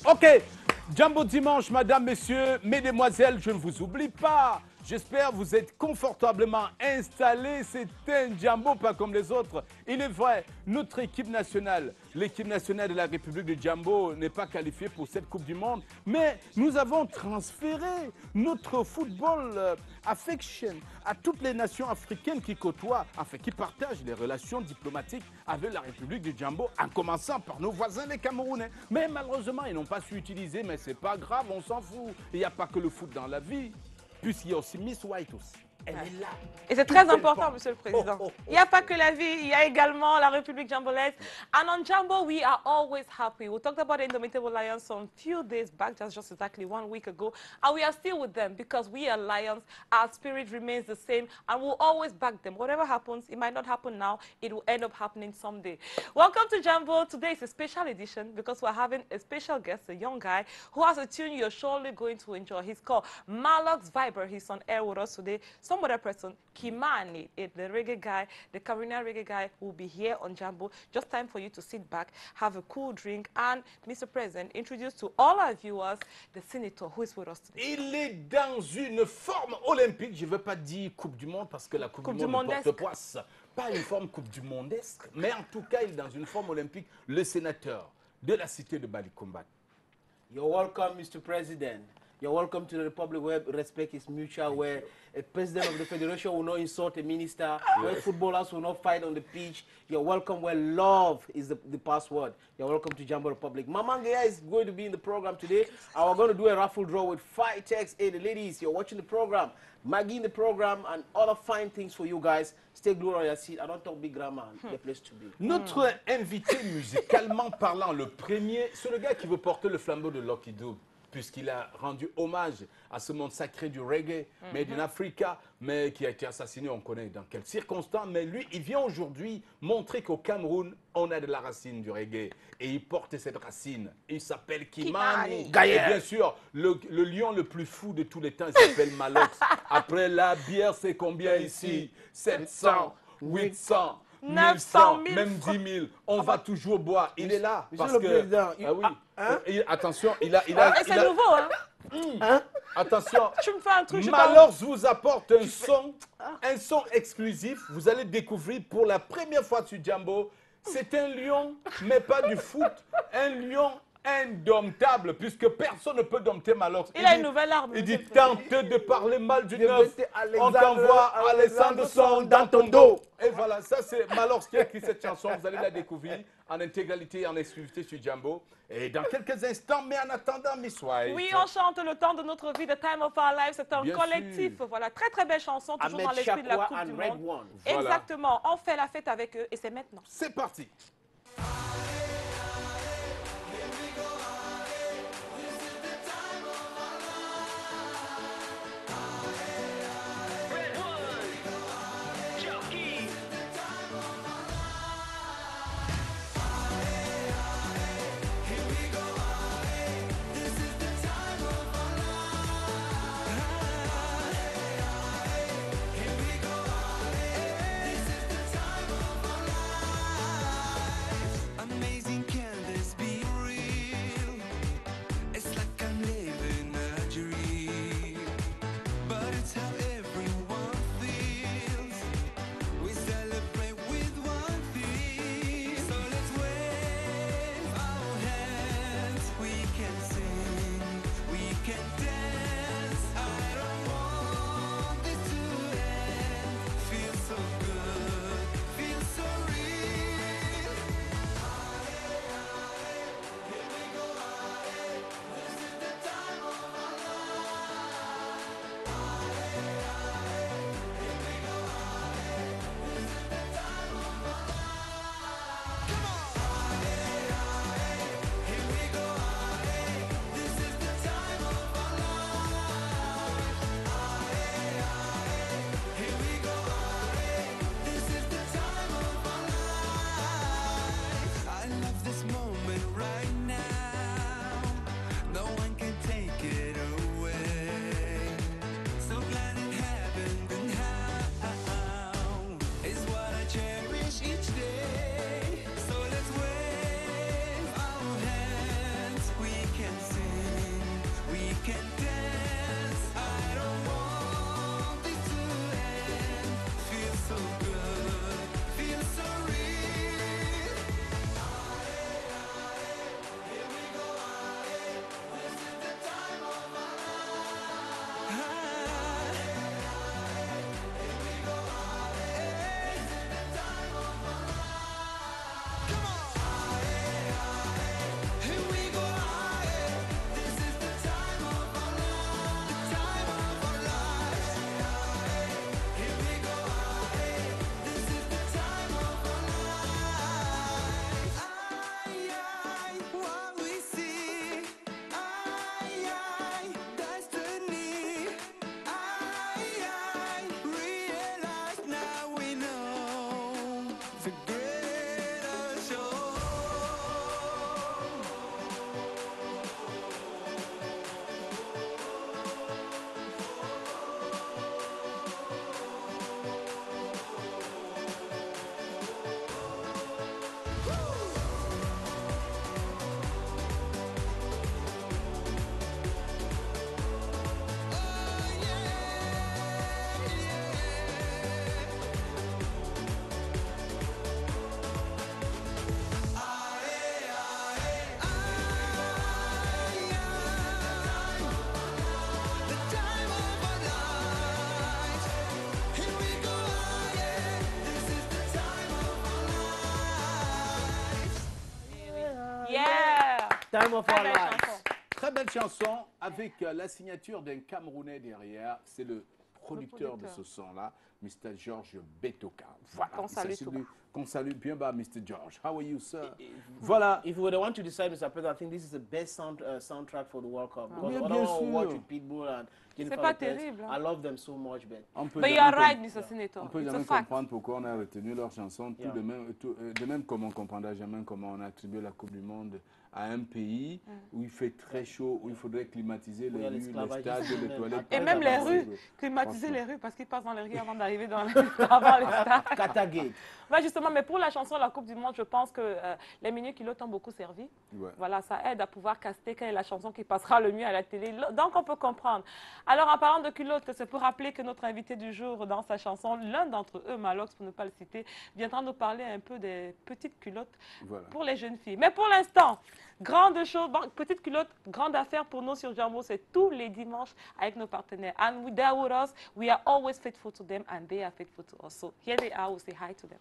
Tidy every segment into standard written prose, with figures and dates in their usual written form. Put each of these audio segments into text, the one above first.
Ok, Jambo Dimanche, madame, messieurs, mesdemoiselles, je ne vous oublie pas. J'espère que vous êtes confortablement installés. C'est un Jambo pas comme les autres. Il est vrai, notre équipe nationale, l'équipe nationale de la République de Jambo n'est pas qualifiée pour cette Coupe du Monde. Mais nous avons transféré notre football affection à toutes les nations africaines qui côtoient, enfin qui partagent les relations diplomatiques avec la République de Jambo, en commençant par nos voisins les Camerounais. Mais malheureusement, ils n'ont pas su utiliser, mais c'est pas grave, on s'en fout. Il n'y a pas que le foot dans la vie. Puisqu'il y a aussi Miss White aussi. Elle est là. Et c'est très important, Monsieur le Président. Il n'y a pas que la vie, il y a également la République Jambolaise. And on Jambo, we are always happy. We talked about the Indomitable Lions some few days back, just exactly 1 week ago. And we are still with them because we are Lions. Our spirit remains the same and we'll always back them. Whatever happens, it might not happen now, it will end up happening someday. Welcome to Jambo. Today is a special edition because we're having a special guest, a young guy who has a tune you're surely going to enjoy. He's called Malox Viber. He's on air with us today. Some other person, Kimani, the reggae guy, the Caribbean reggae guy, will be here on Jambo. Just time for you to sit back, have a cool drink, and Mr. President, introduce to all our viewers the senator who is with us today. Il est dans une forme olympique. Je ne veux pas dire Coupe du Monde parce que la Coupe du Monde ne porte pas une forme Coupe du Mondesque, mais en tout cas, il est dans une forme olympique. Le sénateur de la cité de Balikombat. You're welcome, Mr. President. You're welcome to the Republic where respect is mutual, where a president of the federation will not insult a minister, where footballers will not fight on the pitch. You're welcome where love is the password. You're welcome to Jambo Republic. Mamangea is going to be in the program today. And we're going to do a raffle draw with 5 texts. Hey, the ladies, you're watching the program. Maggie in the program and other fine things for you guys. Stay glued on your seat. I don't talk big grammar. The place to be. Notre invité musicalement parlant, le premier, c'est le gars qui veut porter le flambeau de Lucky Dube, puisqu'il a rendu hommage à ce monde sacré du reggae, made in Africa, mais qui a été assassiné, on connaît dans quelles circonstances. Mais lui, il vient aujourd'hui montrer qu'au Cameroun, on a de la racine du reggae. Et il porte cette racine. Il s'appelle Kimani. Et bien sûr, le lion le plus fou de tous les temps, il s'appelle Malox. Après la bière, c'est combien ici? 700, 800. 900, même 10 000, on va toujours boire. Il est là. Parce que, le président, attention, il a c'est nouveau, hein? Attention, Tu me fais un truc, Malox vous apporte un son exclusif. Vous allez découvrir pour la première fois sur Jambo. C'est un lion, mais pas du foot. Un lion indomptable, puisque personne ne peut dompter Malox. Il a une nouvelle arme. Il dit, tente de parler mal du neuf, on t'envoie Alessandre Son dans ton dos. Et voilà, ça c'est Malox qui a écrit cette chanson. Vous allez la découvrir en intégralité et en exclusivité sur Jambo. Et dans quelques instants, mais en attendant, Miss White. Oui, on chante le temps de notre vie, The Time of Our Lives. C'est un collectif. Voilà, très très belle chanson, toujours dans l'esprit de la Coupe du Monde. Voilà. Exactement, on fait la fête avec eux et c'est maintenant. C'est parti. Time of our belle lives. chanson. Très belle chanson avec la signature d'un Camerounais derrière. C'est le producteur de ce son-là, Mr. George Betoka. Voilà. Qu'on salue tout bas. Qu'on salue bien bas, Mr. George. How are you, sir? Voilà. If we were the one to decide, Mr. President, I think this is the best soundtrack for the World Cup. Because Bien although I sûr. watch with Pitbull and Jennifer pas Lopez, terrible, hein. I love them so much, man. On peut But jamais you're com- right, Mr. Senator. On peut It's a jamais fact. comprendre pourquoi on a retenu leur chanson. Yeah. De même comme on ne comprendra jamais comment on a attribué la Coupe du Monde à un pays où il fait très chaud, où il faudrait climatiser les Oui, rues, les l'esclavage stades, ici, les même. toilettes. Et Ah, même les bah, rues, oui. climatiser Franchement. les rues parce qu'ils passent dans les rues avant d'arriver avant les stades. Katagate. Ouais, justement, mais pour la chanson La Coupe du Monde, je pense que les minutes culottes ont beaucoup servi. Ouais. Voilà, ça aide à pouvoir caster quelle est la chanson qui passera le mieux à la télé. Donc, on peut comprendre. Alors, en parlant de culottes, c'est pour rappeler que notre invité du jour dans sa chanson, l'un d'entre eux, Malox, pour ne pas le citer, viendra nous parler un peu des petites culottes Voilà. pour les jeunes filles. Mais pour l'instant, grande chose, petite culotte, grande affaire pour nous sur Jambo, c'est tous les dimanches avec nos partenaires. And with there with us, we are always faithful to them and they are faithful to us. So here they are, we'll say hi to them.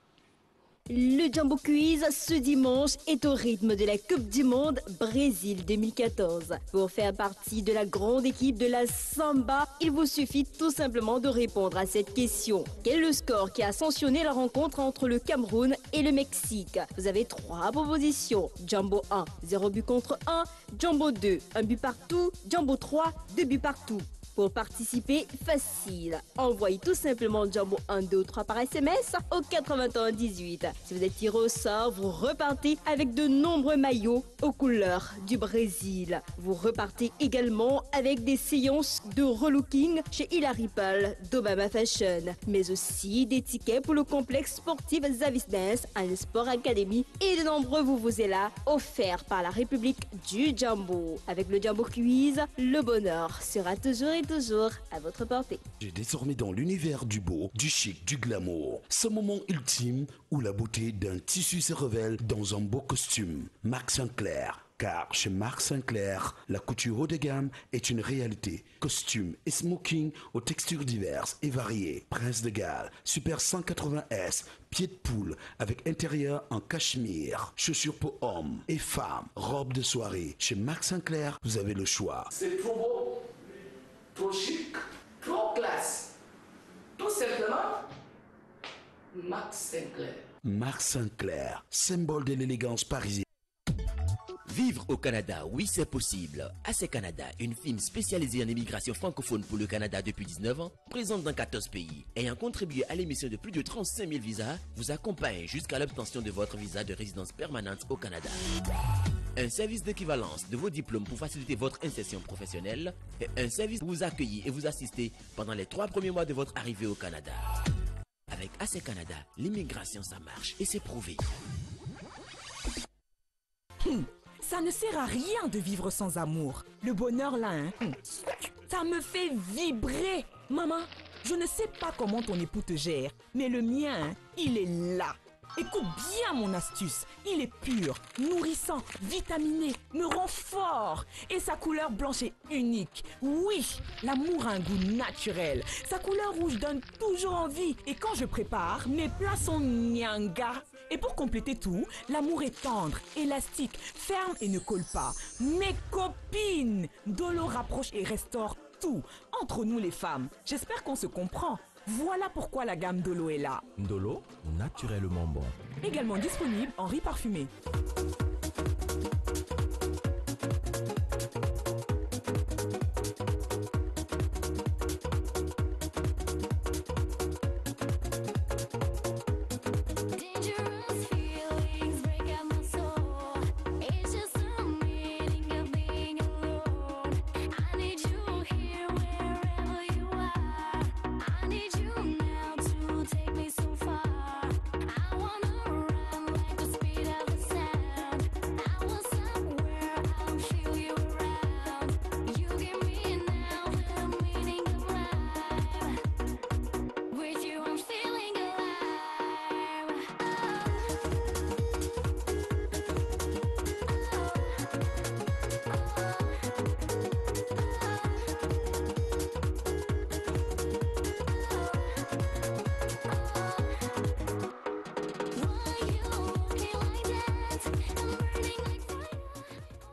Le Jumbo Quiz ce dimanche est au rythme de la Coupe du Monde Brésil 2014. Pour faire partie de la grande équipe de la Samba, il vous suffit tout simplement de répondre à cette question. Quel est le score qui a sanctionné la rencontre entre le Cameroun et le Mexique? Vous avez 3 propositions. Jumbo 1, 0 but contre 1. Jumbo 2, 1 but partout. Jumbo 3, 2 buts partout. Pour participer, facile. Envoyez tout simplement Jumbo 1, 2 ou 3 par SMS au 81 18. Si vous êtes tiré au sort, vous repartez avec de nombreux maillots aux couleurs du Brésil. Vous repartez également avec des séances de relooking chez Hilary Paul d'Obama Fashion, mais aussi des tickets pour le complexe sportif Zavis Dance and Sport Academy et de nombreux vuvuzelas offerts par la République du Jumbo. Avec le Jumbo Quiz, le bonheur sera toujours et toujours à votre portée. J'ai désormais dans l'univers du beau, du chic, du glamour. Ce moment ultime où la beauté d'un tissu se révèle dans un beau costume. Marc Sinclair. Car chez Marc Sinclair, la couture haut de gamme est une réalité. Costumes et smoking aux textures diverses et variées. Prince de Galles, Super 180S, pied de poule avec intérieur en cachemire. Chaussures pour hommes et femmes, robes de soirée. Chez Marc Sinclair, vous avez le choix. C'est trop beau, trop chic, trop classe. Tout simplement, Max Sinclair. Marc Sinclair, symbole de l'élégance parisienne. Vivre au Canada, oui c'est possible. AC Canada, une firme spécialisée en immigration francophone pour le Canada depuis 19 ans, présente dans 14 pays, ayant contribué à l'émission de plus de 35 000 visas, vous accompagne jusqu'à l'obtention de votre visa de résidence permanente au Canada. Un service d'équivalence de vos diplômes pour faciliter votre insertion professionnelle et un service pour vous accueillir et vous assister pendant les 3 premiers mois de votre arrivée au Canada. Avec AC Canada, l'immigration ça marche et c'est prouvé. Ça ne sert à rien de vivre sans amour. Le bonheur là, hein, ça me fait vibrer. Maman, je ne sais pas comment ton époux te gère, mais le mien, hein, il est là. Écoute bien mon astuce. Il est pur, nourrissant, vitaminé, me rend fort. Et sa couleur blanche est unique. Oui, l'amour a un goût naturel. Sa couleur rouge donne toujours envie. Et quand je prépare, mes plats sont nyanga. Et pour compléter tout, l'amour est tendre, élastique, ferme et ne colle pas. Mes copines, Dolo rapproche et restaure tout. Entre nous les femmes, j'espère qu'on se comprend. Voilà pourquoi la gamme Dolo est là. Dolo, naturellement bon. Également disponible en riz parfumé. Dangerous feelings break out my soul. It's just the meaning of being alone. I need you here wherever you are. I need you now to take me so far. I wanna run like the speed of the sound.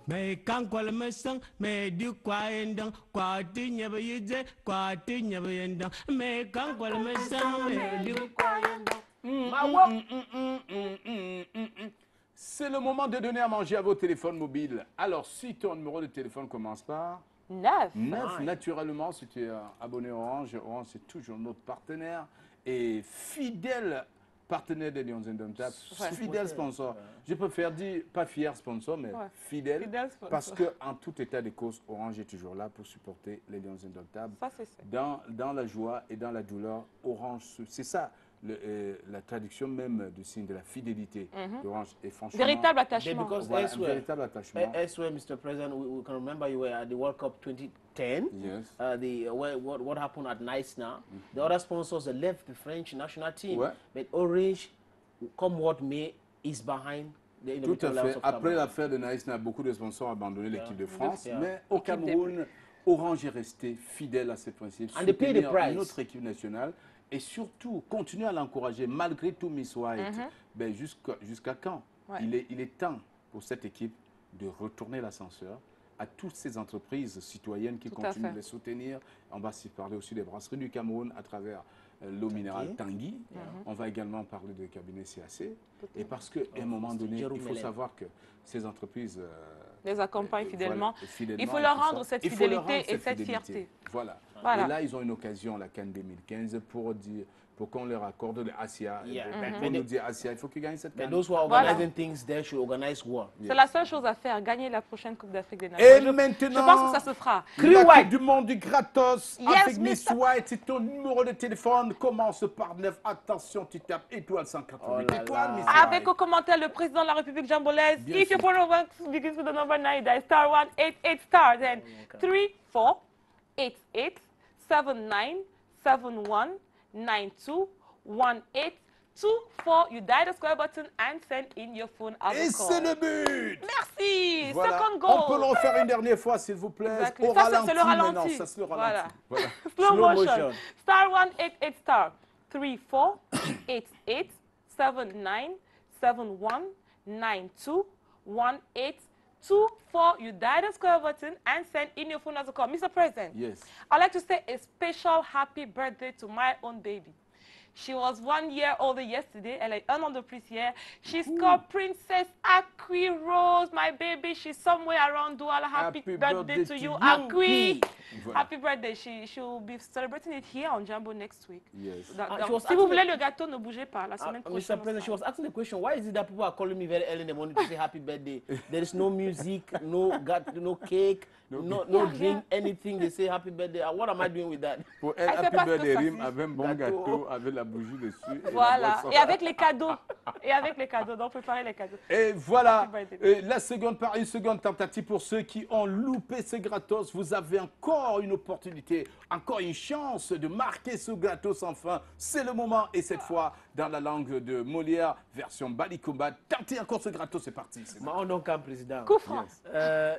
Mais quand quoi le me sent, mais du quoi endang, quoi tu n'y avais yé, quoi tu n'y avais endang, mais quand quoi le me sent, mais du quoi C'est le moment de donner à manger à vos téléphones mobiles. Alors, si ton numéro de téléphone commence par 9. 9, naturellement, si tu es abonné Orange, Orange c'est toujours notre partenaire et fidèle partenaire des Lions Indomptables, fidèle sponsor. Je préfère dire, pas fier sponsor, mais fidèle, sponsor. parce qu'en tout état de cause, Orange est toujours là pour supporter les Lions Indomptables. Ça, c'est ça. Dans la joie et dans la douleur, Orange, c'est ça. La traduction même du signe de la fidélité d'Orange est franchement... Véritable attachement. Because Voilà, elsewhere, véritable attachement. elsewhere, Mr. President, we can remember you were at the World Cup 2010. Yes. What happened at Nice now? The other sponsors left the French national team, Ouais. but Orange, come what may, is behind the Tout Indomitable à Lions fait. of Après Cameroon. l'affaire de Nice, beaucoup de sponsors ont abandonné l'équipe de France. Yeah. Mais au Cameroun, Orange est resté fidèle à ses principes. And they pay the soutenir price. notre équipe nationale et surtout continuer à l'encourager malgré tout Miss White. Ben, jusqu'à quand Ouais. il est temps pour cette équipe de retourner l'ascenseur à toutes ces entreprises citoyennes qui Tout à continuent fait. de les soutenir. On va s'y parler aussi des brasseries du Cameroun à travers l'eau minérale Tanguy. On va également parler de cabinet CAC. Et parce qu'à un moment donné, il faut savoir que ces entreprises Les accompagnent voilà, fidèlement. fidèlement, Il faut leur tout ça. rendre cette Il faut leur fidélité rendre et cette fierté. Voilà. Voilà. Et là, ils ont une occasion, la CAN 2015, pour qu'on leur accorde le Asia. Yeah. On nous dit Asia, il faut qu'ils gagnent cette But CAN. those who are organizing things there should organize war. C'est la seule chose à faire, gagner la prochaine Coupe d'Afrique des Nations. Et je maintenant, pense que ça se fera. la Coupe du monde du gratos Yes, avec Miss Mr. White. C'est ton numéro de téléphone. Commence par 9. Attention, tu tapes étoile 188. Étoile, Miss Avec White. au commentaire le président de la République begins Bien sûr. with the number 9, dial star 188 star, then 3 4 8 8 7 9 7 1 9 2 1 8 2 4. You dial the square button and send in your phone as Et a c'est call. le but. Merci. Voilà. Second On goal. peut le refaire une dernière fois, s'il vous plaît. Exactly. Au Ça, ralenti, c'est le ralenti. maintenant. Ça, c'est le ralenti. Voilà. Voilà. Slow motion. Star 188 star 3 4 8 8 7 9 7 1 9 2 1 8 2 4. You dial the square button and send in your phone as a call. Mr. President, Yes. I'd like to say a special happy birthday to my own baby. She was 1 year older yesterday. Elle est un an de plus hier. She's called Princess Akwi Rose, my baby. She's somewhere around Douala. Happy birthday to you, Akwi. Voilà. Happy birthday. She will be celebrating it here on Jambo next week. Yes. she was Si vous actually- voulez le gâteau, ne bougez pas. La semaine Mr. prochaine. President, she was asking the question, why is it that people are calling me very early in the morning to say happy birthday? There is no music, no cake, no drink, anything. They say happy birthday. What am I doing with that? Pour elle, Elle sait Happy pas ce que Birthday ça rime signifie. avec un bon gâteau, avec la bougie dessus. et la Voilà. boisson. Et avec les cadeaux. Et avec les cadeaux. Donc, préparez les cadeaux. Et voilà, Happy birthday. une seconde tentative pour ceux qui ont loupé ce gratos. Vous avez encore une opportunité, encore une chance de marquer ce gratos enfin. C'est le moment et cette fois, dans la langue de Molière, version Balikomba, tentez encore ce gratos, c'est parti. My own come, President. Coup franc.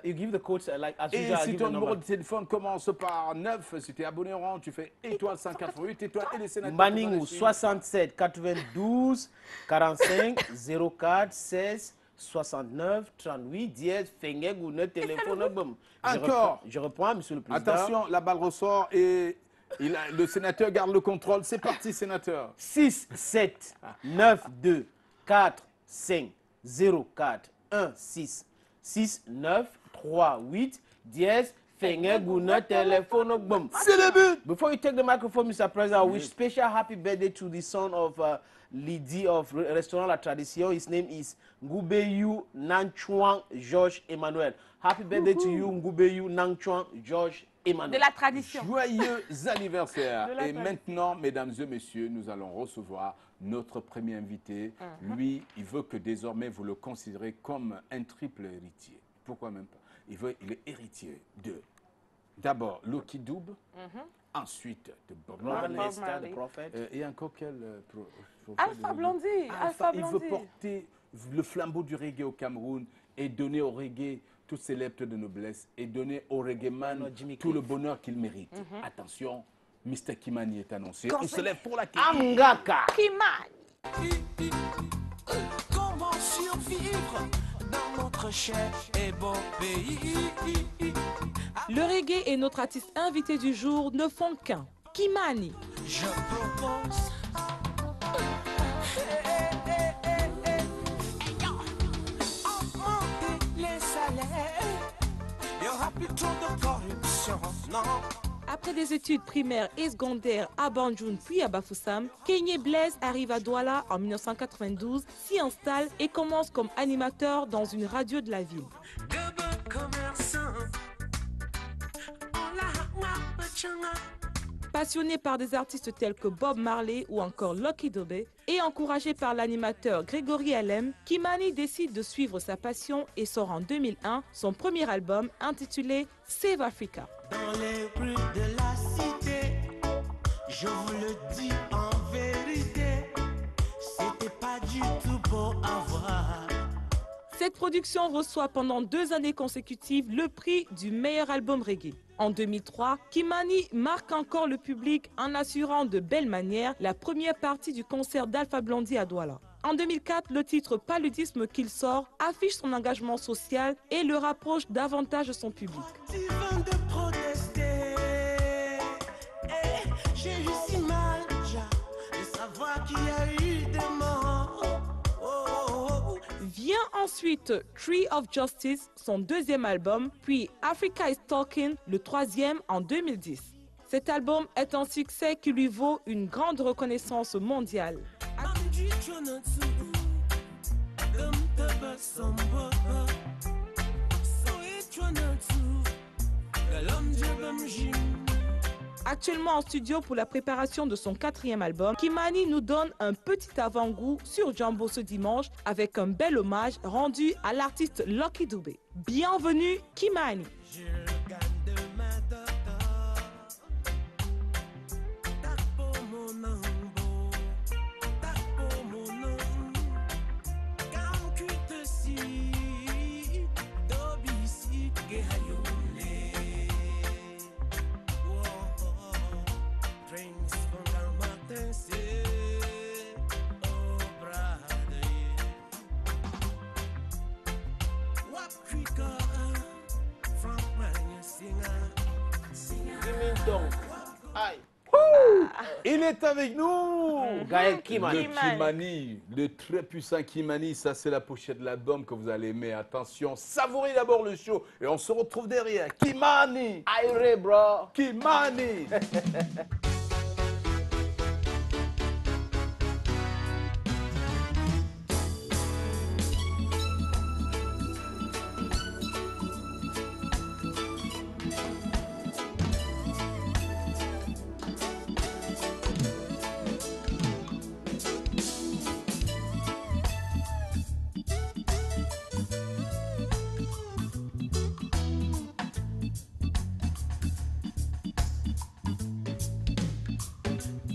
You give the codes like as Et usual. I si give ton the numéro number. de téléphone commence par 9, si tu es abonné au rang, tu fais étoile 188, étoile et les sénateurs. Maningou 67 92 45 04 16 69 38 10 Fengegou ne téléphone bum. Encore. Je reprends, Monsieur le Président. Attention, la balle ressort et le sénateur garde le contrôle. C'est parti, sénateur. 6 7 9 2 4 5 0 4 1 6 6 9 3 8 10 Fengegou ne téléphone bum. C'est le but. Before you take the microphone, Mr. President, I wish special happy birthday to the son of Lydie of Restaurant La Tradition. His name is Ngubeyu Nanchuan Georges Emmanuel. Happy birthday to you, Ngubeyu Nanchuan Georges Emmanuel. De la tradition. Joyeux anniversaire. De la Et tradition. maintenant, mesdames et messieurs, nous allons recevoir notre premier invité. Lui, il veut que désormais vous le considérez comme un triple héritier. Pourquoi même pas? Il est héritier de, d'abord, Lucky Dube, ensuite de Bob Robert Marley, Lester, the prophet. et encore quel prophète Alpha de- Blondy. Alpha, Alpha il veut Blondy. porter le flambeau du reggae au Cameroun et donner au reggae toutes ses lettres de noblesse et donner au reggae man Non, Jimmy tout le Cliff. bonheur qu'il mérite. Attention, Mr. Kimani est annoncé. Quand On se c'est- lève pour la Angaka. Kimani. Comment survivre dans mon notre cher et beau pays. Le reggae et notre artiste invité du jour ne font qu'un. Kimani. Je propose augmenter les salaires. You're happy to the corruption, non? Après des études primaires et secondaires à Banjul puis à Bafoussam, Kanye Blaise arrive à Douala en 1992, s'y installe et commence comme animateur dans une radio de la ville. Passionné par des artistes tels que Bob Marley ou encore Lucky Dube et encouragé par l'animateur Grégory Alem, Kimani décide de suivre sa passion et sort en 2001 son premier album intitulé Save Africa. Dans les rues de la cité, je vous le dis en vérité, c'était pas du tout beau à voir. Cette production reçoit pendant 2 années consécutives le prix du meilleur album reggae. En 2003, Kimani marque encore le public en assurant de belle manière la première partie du concert d'Alpha Blondy à Douala. En 2004, le titre Paludisme qu'il sort affiche son engagement social et le rapproche davantage de son public. Avant de protester, j'ai eu si mal déjà de savoir qu'il y a eu des morts. Vient ensuite Tree of Justice, son 2e album, puis Africa is Talking, le 3e en 2010. Cet album est un succès qui lui vaut une grande reconnaissance mondiale. Actuellement en studio pour la préparation de son 4e album, Kimani nous donne un petit avant-goût sur Jambo ce dimanche avec un bel hommage rendu à l'artiste Lucky Dube. Bienvenue Kimani. Il est avec nous, Gaël Kimani. Le Kimani, le très puissant Kimani. Ça, c'est la pochette de l'album que vous allez aimer. Attention, savourez d'abord le show et on se retrouve derrière. Kimani, Aïe, bro. Kimani.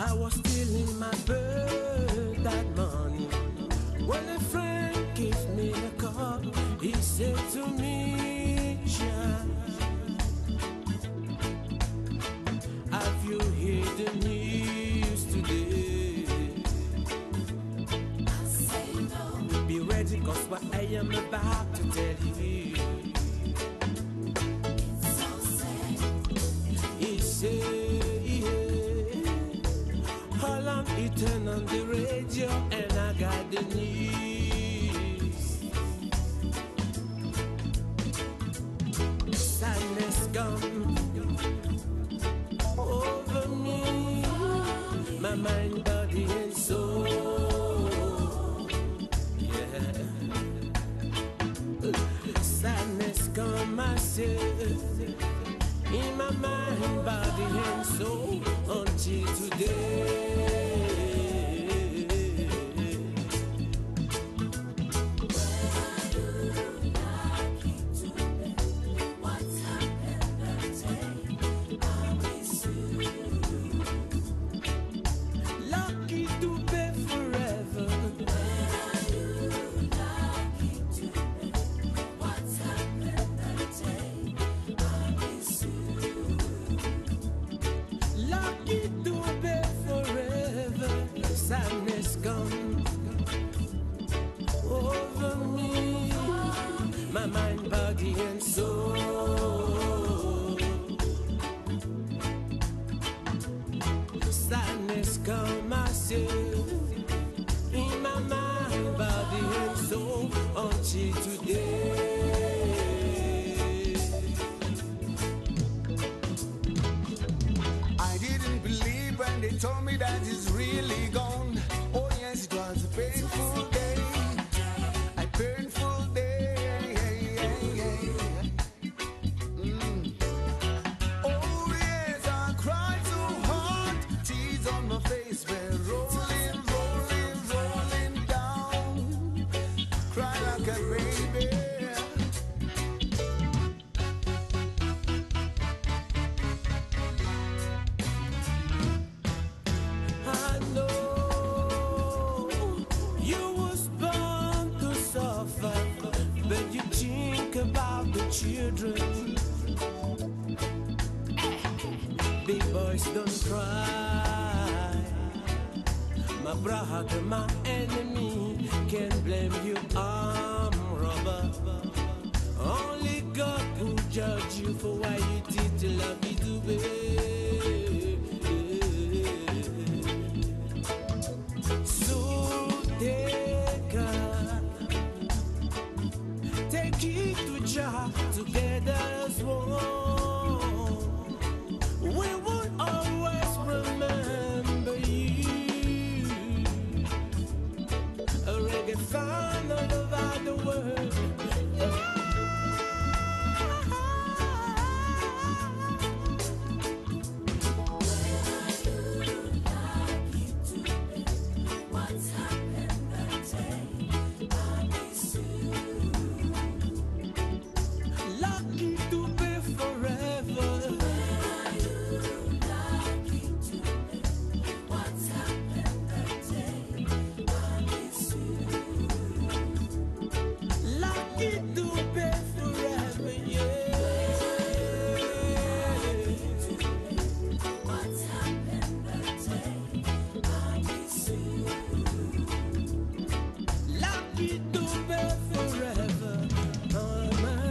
I was still in my bed that morning when a friend gave me a call. He said to me, John, have you heard the news today? I say no. Be ready, cause what I am about to tell you, it's so sad. He said, he turned on the radio and I got the news. Sadness come over me, my mind, body and soul. Yeah. Sadness come, I said, in my mind, body and soul until today. Lucky body and soul. Sadness come myself in my mind, body and soul until today. I didn't believe when they told me that it's really gone. Oh yes, it was a painful day, a painful day. Oh yes, I cried so hard, tears on my face were rolling, rolling, rolling down. Cry like a baby. I know you was born to suffer, but you think about the children. Big boys don't cry. My brother, my enemy, can't blame you, I'm robber. Only God will judge you for why you did to love me to be. So take it to Jah together as one. We will always remember you. A reggae fan all over the world. What's happened that day? I miss you. Lucky to be forever. What's happened that day? I miss you. Lucky to be forever, yeah. What's happened that day? I miss you. Lucky to be forever.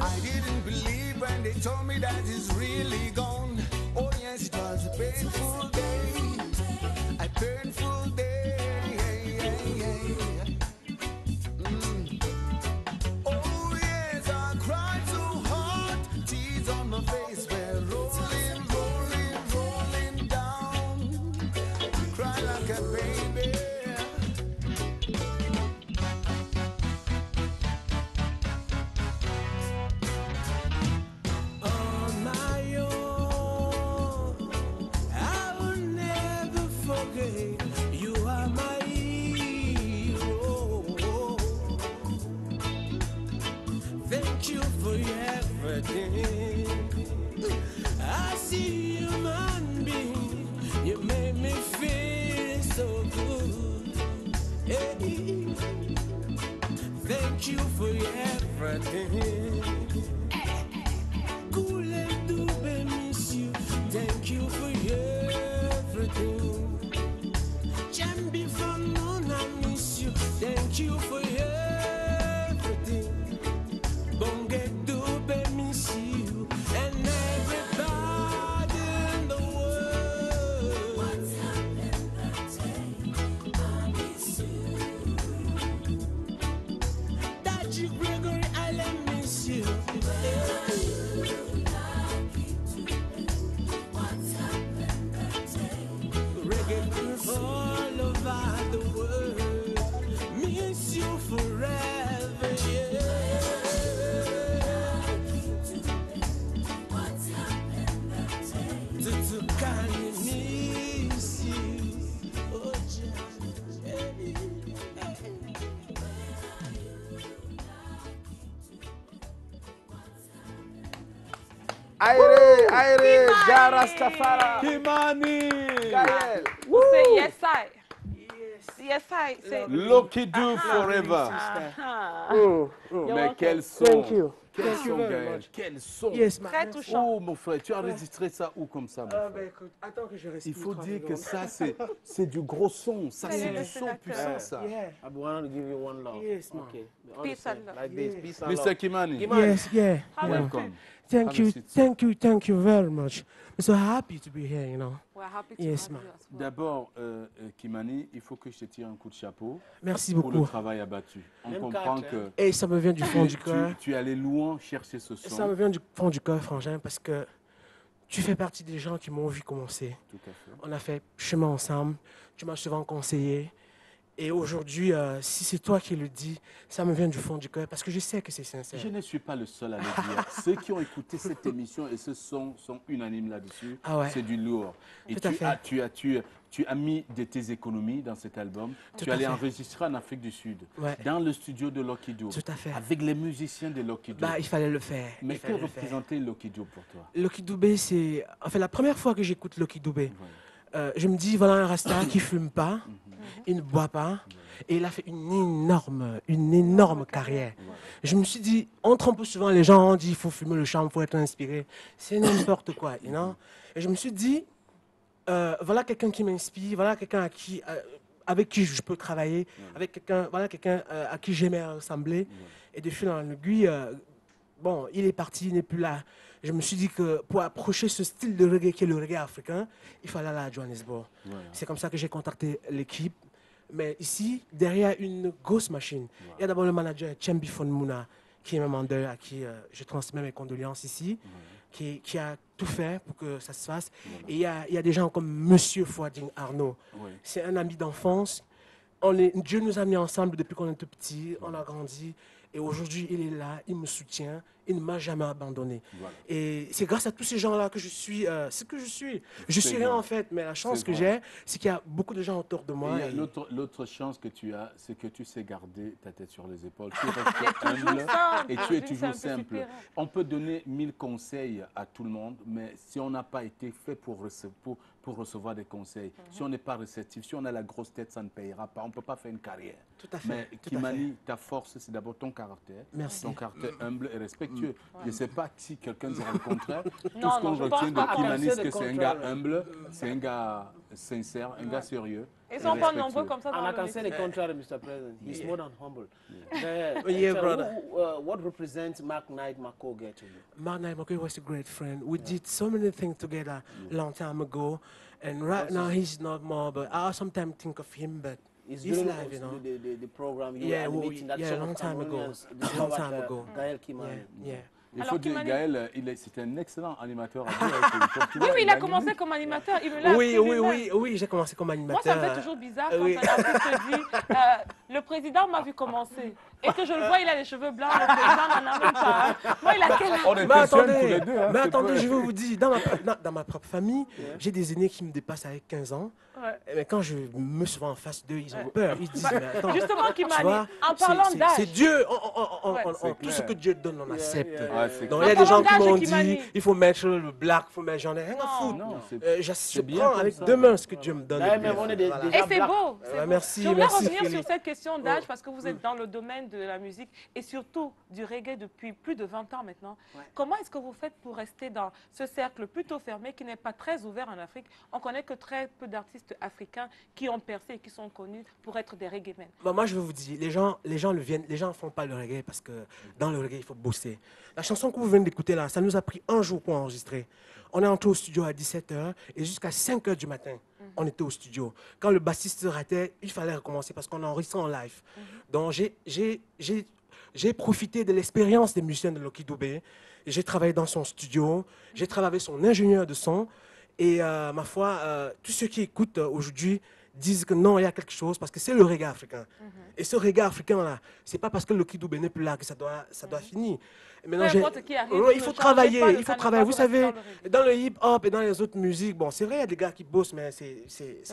I didn't believe when they told me that it's really gone. Oh yes, it was a painful day, a painful day. Oh yes, I cried so hard, tears on my face were rolling, rolling, rolling down. Cry like a baby. On my own, I will never forget. You are my hero. Thank you for everything. I see you, human being. You made me feel so good. Hey. Thank you for everything. Cool and Dube miss you. Thank you for everything. Jambi from Nona miss you. Thank you for everything. Bonge Dube miss you. And everybody in the world. What's happened that day? I miss you. Daji Gregory Allen miss you. What's happened that day? Reggae girls all over the world miss you forever, yeah. What's happened that day? To kind of miss you, oh Jah, hey, hey. Aire, Jah Rastafari. Kimani. Gaël. Say yes, I. Yes, I say. Lucky Do Forever. Mais quel son. Thank you. Quel Thank you son, very Gaël. much. Quel son. Yes, Très touchant. Oh, mon frère, tu as enregistré ça où comme ça, mon frère? Ben écoute, attends que je respire. Il faut 3 dire que secondes. ça, c'est du gros son. Ça, Quel c'est est le du son sénateur? puissant, ça. Yeah. I want to give you one love. Yes, man. Okay. Peace and love. Like this. Peace and Mr. love. Kimani. Yes, yeah. Welcome. Thank you, Have a seat, sir. thank you very much. I'm so happy to be here, you know. We're happy to Yes, have ma'am. you as well. D'abord, Kimani, il faut que je te tire un coup de chapeau Merci pour le beaucoup. travail abattu. On Même comprend quatre, que Et ça me vient du fond du cœur. tu es allé loin chercher ce Ça son. me vient du fond du cœur, Frangin, parce que tu fais partie des gens qui m'ont vu commencer. Tout à fait. On a fait chemin ensemble. Tu m'as souvent conseillé. Et aujourd'hui, si c'est toi qui le dis, ça me vient du fond du cœur parce que je sais que c'est sincère. Je ne suis pas le seul à le dire. Ceux qui ont écouté cette émission et ce son sont unanimes là-dessus. Ah ouais. C'est du lourd. Et Tout à fait. tu as mis de tes économies dans cet album. Tout Tu à allais fait. enregistrer en Afrique du Sud, Ouais. dans le studio de Lucky Dube, Tout à fait. avec les musiciens de Lucky Dube. Bah, il fallait le faire. Mais il que fallait le faire. représentait Lucky Dube pour toi? Lucky Dube, c'est... Enfin, la première fois que j'écoute Lucky Dube, je me dis, voilà un rasta qui fume pas, il ne boit pas, et il a fait une énorme carrière. Je me suis dit, on trompe souvent les gens, on dit, il faut fumer le champ, il faut être inspiré. C'est n'importe quoi, you know? Et je me suis dit, voilà quelqu'un qui m'inspire, voilà quelqu'un avec qui je peux travailler, avec quelqu'un, voilà quelqu'un à qui j'aimais ressembler. Et de fil en aiguille, bon, il est parti, il n'est plus là. Je me suis dit que pour approcher ce style de reggae qui est le reggae africain, il fallait aller à Johannesburg. Voilà. C'est comme ça que j'ai contacté l'équipe. Mais ici, derrière une grosse machine, il y a d'abord le manager Tchembi Fonmouna, qui est mon mandeur, à qui je transmets mes condoléances ici, qui a tout fait pour que ça se fasse. Et il y a des gens comme Monsieur Fouadine Arnaud. Oui. C'est un ami d'enfance. Dieu nous a mis ensemble depuis qu'on était petits, on a grandi. Et aujourd'hui, il est là, il me soutient, il ne m'a jamais abandonné. Voilà. Et c'est grâce à tous ces gens-là que je suis ce que je suis. Je suis rien vrai. en fait, mais la chance C'est que vrai. j'ai, c'est qu'il y a beaucoup de gens autour de Et moi. il y a et- l'autre chance que tu as, c'est que tu sais garder ta tête sur les épaules. Tu restes toujours humble simple. et tu es Lui, c'est toujours un peu simple. supérieur. On peut donner 1000 conseils à tout le monde, mais si on n'a pas été fait pour recevoir des conseils, si on n'est pas réceptif, si on a la grosse tête, ça ne payera pas. On ne peut pas faire une carrière. Tout à fait. Mais tout à Kimani, ta force, c'est d'abord ton caractère. Merci. Ton caractère humble et respectueux. Je ne sais pas si quelqu'un dira le contraire. Tout Non, ce qu'on non, je retient pense pas. de Kimani, À c'est que penser c'est le un gars contraire. humble, c'est un gars sincère, un gars sérieux. Ils et sont pas respectueux. nombreux comme ça And dans I le can mix. say the contrary, Mr. President. He's more than humble. Yeah, Yeah, brother. What represents Mark Knight Makoge to you? Mark Moke was a great friend. We did so many things together a long time ago. And right now he's not more, but I sometimes think of him, but He's he's doing live, you know. the program. You Yeah, were well, animating that yeah, some long of time ago. Cameroonians Long discovered, time ago. Gaël Kimani. Yeah. Il Alors, faut dire, Kimani- Gaël, c'est un excellent animateur à dire. Oui, oui, il a commencé comme animateur. Il me l'a Oui, appris oui, lui-même. oui, j'ai commencé comme Moi, animateur. ça me fait toujours bizarre quand oui. un artiste dit le président m'a vu commencer. Et que je le vois, il a les cheveux blancs, le président n'en a même pas. Moi, il a quel âge? On Mais était jeunes tous attendez, les deux. Hein, mais c'est attendez, pas- je vais vous dire, dans ma propre famille, j'ai des aînés qui me dépassent avec 15 ans. Ouais. Mais quand je me suis en face d'eux, ils ont peur. Ils disent, mais attends, Justement, tu Kimani, vois, en parlant c'est- d'âge. c'est Dieu. Ouais. Tout ce que Dieu donne, on accepte. Ouais, c'est Donc clair. il y a des gens En qui parlant m'ont d'âge, dit, Kimani. il faut mettre le black, il faut mettre, j'en ai rien à foutre. Non, c'est Je c'est bien prends comme avec ça. deux mains ce que Dieu me donne. Là, Et même puis, on est des- voilà. des- Et c'est beau. c'est beau. Merci, Je voulais merci, revenir Philly. sur cette question d'âge parce que vous êtes dans le domaine de la musique et surtout du reggae depuis plus de 20 ans maintenant. Comment est-ce que vous faites pour rester dans ce cercle plutôt fermé qui n'est pas très ouvert en Afrique? On connaît que très peu d'artistes africains qui ont percé et qui sont connus pour être des reggaemen. Bah, moi, je vais vous dire, les gens ne font pas le reggae parce que dans le reggae, il faut bosser. La chanson que vous venez d'écouter là, ça nous a pris un jour pour enregistrer. On est entré au studio à 17h et jusqu'à 5h du matin, on était au studio. Quand le bassiste ratait, il fallait recommencer parce qu'on enregistrait en live. Donc, j'ai profité de l'expérience des musiciens de Lucky Dube. J'ai travaillé dans son studio, j'ai travaillé avec son ingénieur de son. Et ma foi, tous ceux qui écoutent aujourd'hui disent que non, il y a quelque chose parce que c'est le reggae africain. Et ce reggae africain-là, c'est pas parce que Lucky Dube n'est plus là que ça doit finir. Et maintenant, Peu importe qui arrive, ouais, ne il faut changez travailler, pas, il faut ça ne travailler. va Vous pas rester savez, dans le reggae. dans le hip-hop et dans les autres musiques, bon, c'est vrai, il y a des gars qui bossent, mais c'est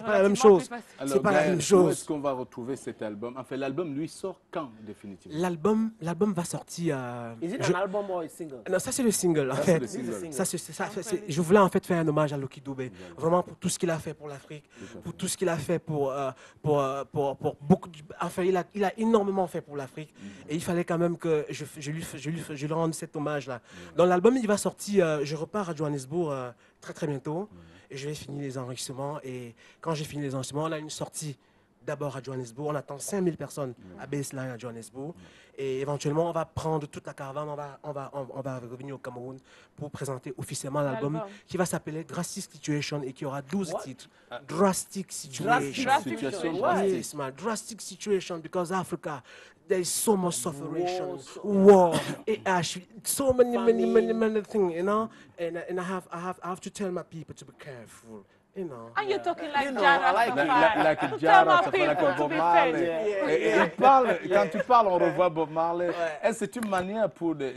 pas la même relativement chose. plus facile. C'est Alors, pas la Gaël, même où chose. est-ce qu'on va retrouver cet album? Enfin, l'album, lui, sort quand, définitivement? L'album va sortir. Is it je- an album or a single? Non, ça c'est le single en Ça, c'est fait. le single. Je voulais en fait faire un hommage à Lucky Dube, vraiment pour tout ce qu'il a fait pour l'Afrique, pour tout ce qu'il a fait fait pour beaucoup. Enfin, il a énormément fait pour l'Afrique. Et il fallait quand même que je lui rende cet hommage-là. Dans l'album, il va sortir. Je repars à Johannesburg très très bientôt. Et je vais finir les enregistrements. Et quand j'ai fini les enregistrements, on a une sortie d'abord à Johannesburg. On attend 5000 personnes à Baseline à Johannesburg. Et éventuellement, on va prendre toute la caravane. On va revenir au Cameroun pour présenter officiellement l'album qui va s'appeler Drastic Situation et qui aura 12 titres. Drastic Situation. Drastic Situation. Yes, man. Drastic Situation because Africa, there is so much suffering, war, so many things, you know. And I have to tell my people to be careful. You know. And you're talking like know, Jara like Rastafari. Jara To tell my Rastafari, people to Bob be Marley. fair. Et il parle, quand tu parles, on revoit Bob Marley. Est-ce que c'est une manière pour des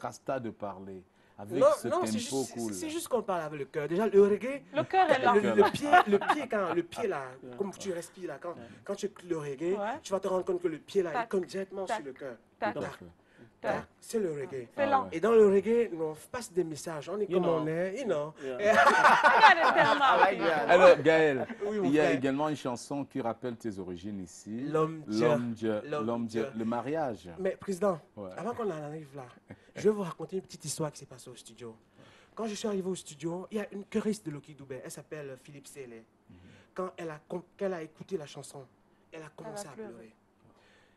rastas de parler avec ce tempo cool? C'est juste qu'on parle avec le cœur. Déjà, le reggae, Le cœur est là. le pied là, comme tu respires là, quand tu écoutes le reggae, tu vas te rendre compte que le pied là, il cogne directement sur le cœur. C'est le reggae. C'est lent. Et dans le reggae, on passe des messages. On est comme on est, you know. Alors, Gaël, Oui, mon il y a frère. également une chanson qui rappelle tes origines ici. L'homme-dieu. L'homme-dieu, le mariage. Mais président, Ouais. avant qu'on en arrive là, je vais vous raconter une petite histoire qui s'est passée au studio. Quand je suis arrivé au studio, il y a une choriste de Lucky Dubé, elle s'appelle Philippe Sélé. Quand elle a écouté la chanson, elle a commencé à pleurer.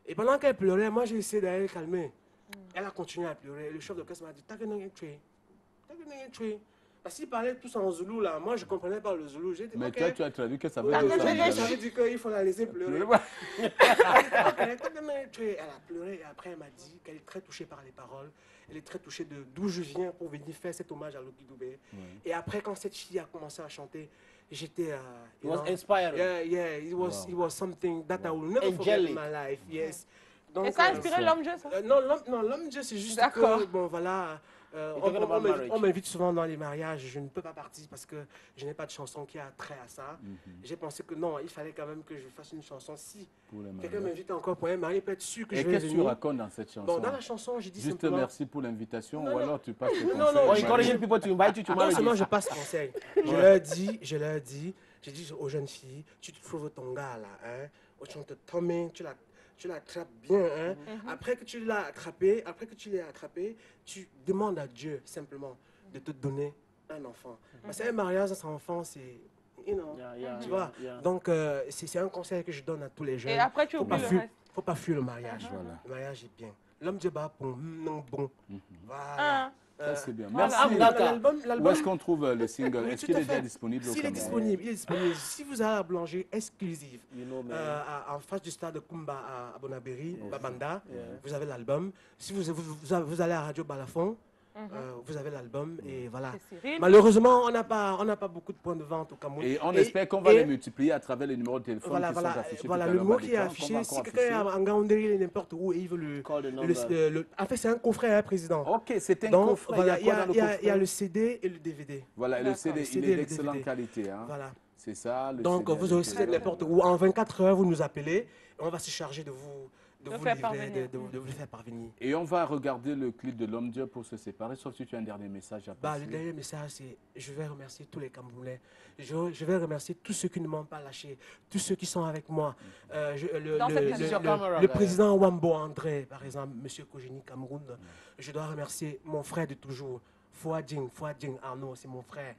Et pendant qu'elle pleurait, moi j'ai essayé d'aller la calmer. Elle a continué à pleurer. Le chef d'orchestre m'a dit, t'as qu'un tué. Parce qu'il parlait tous en zoulou là. Moi je ne comprenais pas le zoulou. J'ai dit, Mais ok. toi, tu as traduit que ça veut Ça dire ça. veut dire qu'il faut la laisser pleurer. Elle a pleuré et après elle m'a dit qu'elle est très touchée par les paroles. Elle est très touchée d'où je viens pour venir faire cet hommage à Lucky Dubé. Et après quand cette fille a commencé à chanter, j'étais... It was inspiring. Yeah, it was something that I will never forget in my life. Yes. Donc, Et ça a inspiré l'homme-dieu, ça? Non, l'homme-dieu, c'est juste que, bon, voilà, on m'invite souvent dans les mariages, je ne peux pas partir parce que je n'ai pas de chanson qui a trait à ça. J'ai pensé que non, il fallait quand même que je fasse une chanson. Si quelqu'un m'invite encore pour un mariage, il peut être sûr que je vais venir. Et qu'est-ce que tu racontes dans cette chanson? Bon, dans la chanson, j'ai dit juste simplement... merci pour l'invitation ou alors tu passes le conseil? Non, encouraging people to invite you to marry. Non seulement je passe conseil. Je leur dis, j'ai dit aux jeunes filles, tu te trouves ton gars là, hein, tu te tombes, tu l'attrapes bien, hein. Après que tu l'as attrapé, tu demandes à Dieu simplement de te donner un enfant. Parce qu'un mariage sans enfant, c'est... You know, tu vois. Donc, c'est un conseil que je donne à tous les jeunes. Et après, tu oublies le reste. Faut pas fuir le mariage. Voilà. Le mariage est bien. L'homme Dieu bat pour non bon. Voilà. Ça, c'est bien. Voilà. Merci. Où est-ce qu'on trouve le single? Oui, Est-ce tout qu'il à est déjà fait. disponible au S'il est Cameroun? disponible, il est disponible. Si vous allez à la boulangerie exclusive, en face du stade de Kumba à Bonabéry, Babanda, vous avez l'album. Si vous allez à Radio Balafon, vous avez l'album et voilà. Malheureusement, on n'a pas beaucoup de points de vente au Cameroun. Et on espère qu'on va les multiplier à travers les numéros de téléphone qui sont affichés. Voilà, le mot qui est affiché, si quelqu'un est en Gaoundéry, n'importe où, et il veut en fait, c'est un coffret, hein, président. Ok, c'est un Donc, coffret. voilà, Il y a quoi dans le coffret? il y a le CD et le DVD. Voilà, le CD, il est et le d'excellente DVD. qualité. Hein. Voilà. C'est ça. Le Donc, CD vous aurez CD n'importe où. En 24 heures, vous nous appelez et on va se charger de vous livrer, de vous le faire parvenir. Et on va regarder le clip de l'homme Dieu pour se séparer, sauf si tu as un dernier message à passer. Le dernier message, c'est je vais remercier tous les Camerounais. Je vais remercier tous ceux qui ne m'ont pas lâché, tous ceux qui sont avec moi. Le président Wambo André, par exemple, M. Kojini Cameroun. Je dois remercier mon frère de toujours, Fouadjing Arnaud, c'est mon frère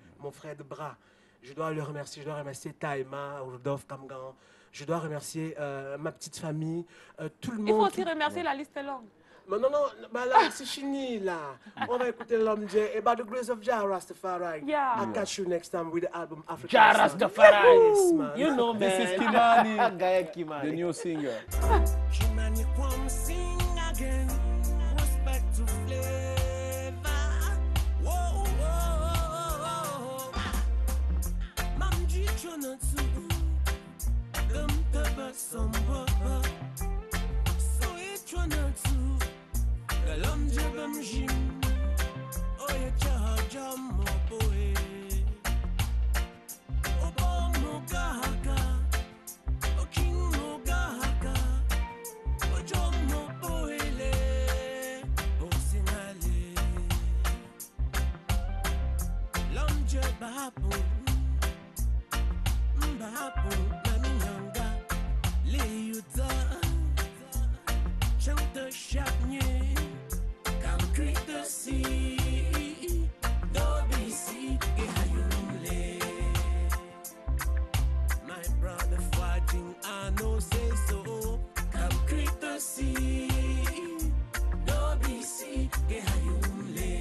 de bras. Je dois le remercier. Je dois remercier Taïma, Rudolf Kamgan. Je dois remercier ma petite famille, tout le monde. Il faut aussi remercier la liste est longue. Mais non, bah là, c'est fini, là. On va écouter l'homme Dieu. Et by the grace of Jah Rastafari, I'll catch you next time with the album Africa. Jah Rastafari. Yes, man. You know, man. This is Kimani, Kimani. the new singer. Kimani come sing again. Respect to flavor. Whoa, whoa, whoa. Mam G chona tsu. Dum taba samba. So it chona tsu. Galam jabam jim. Oye chaha mo boy. Obo mo gaga. O king mo gaga. Ojo mo boile. O singale. Lam jababo. Mba bapo nani nyanga leyuta chante chaque nuit comme cri de si dobisi ke hayumle my brother fighting I know say so comme cri de si dobisi ke hayumle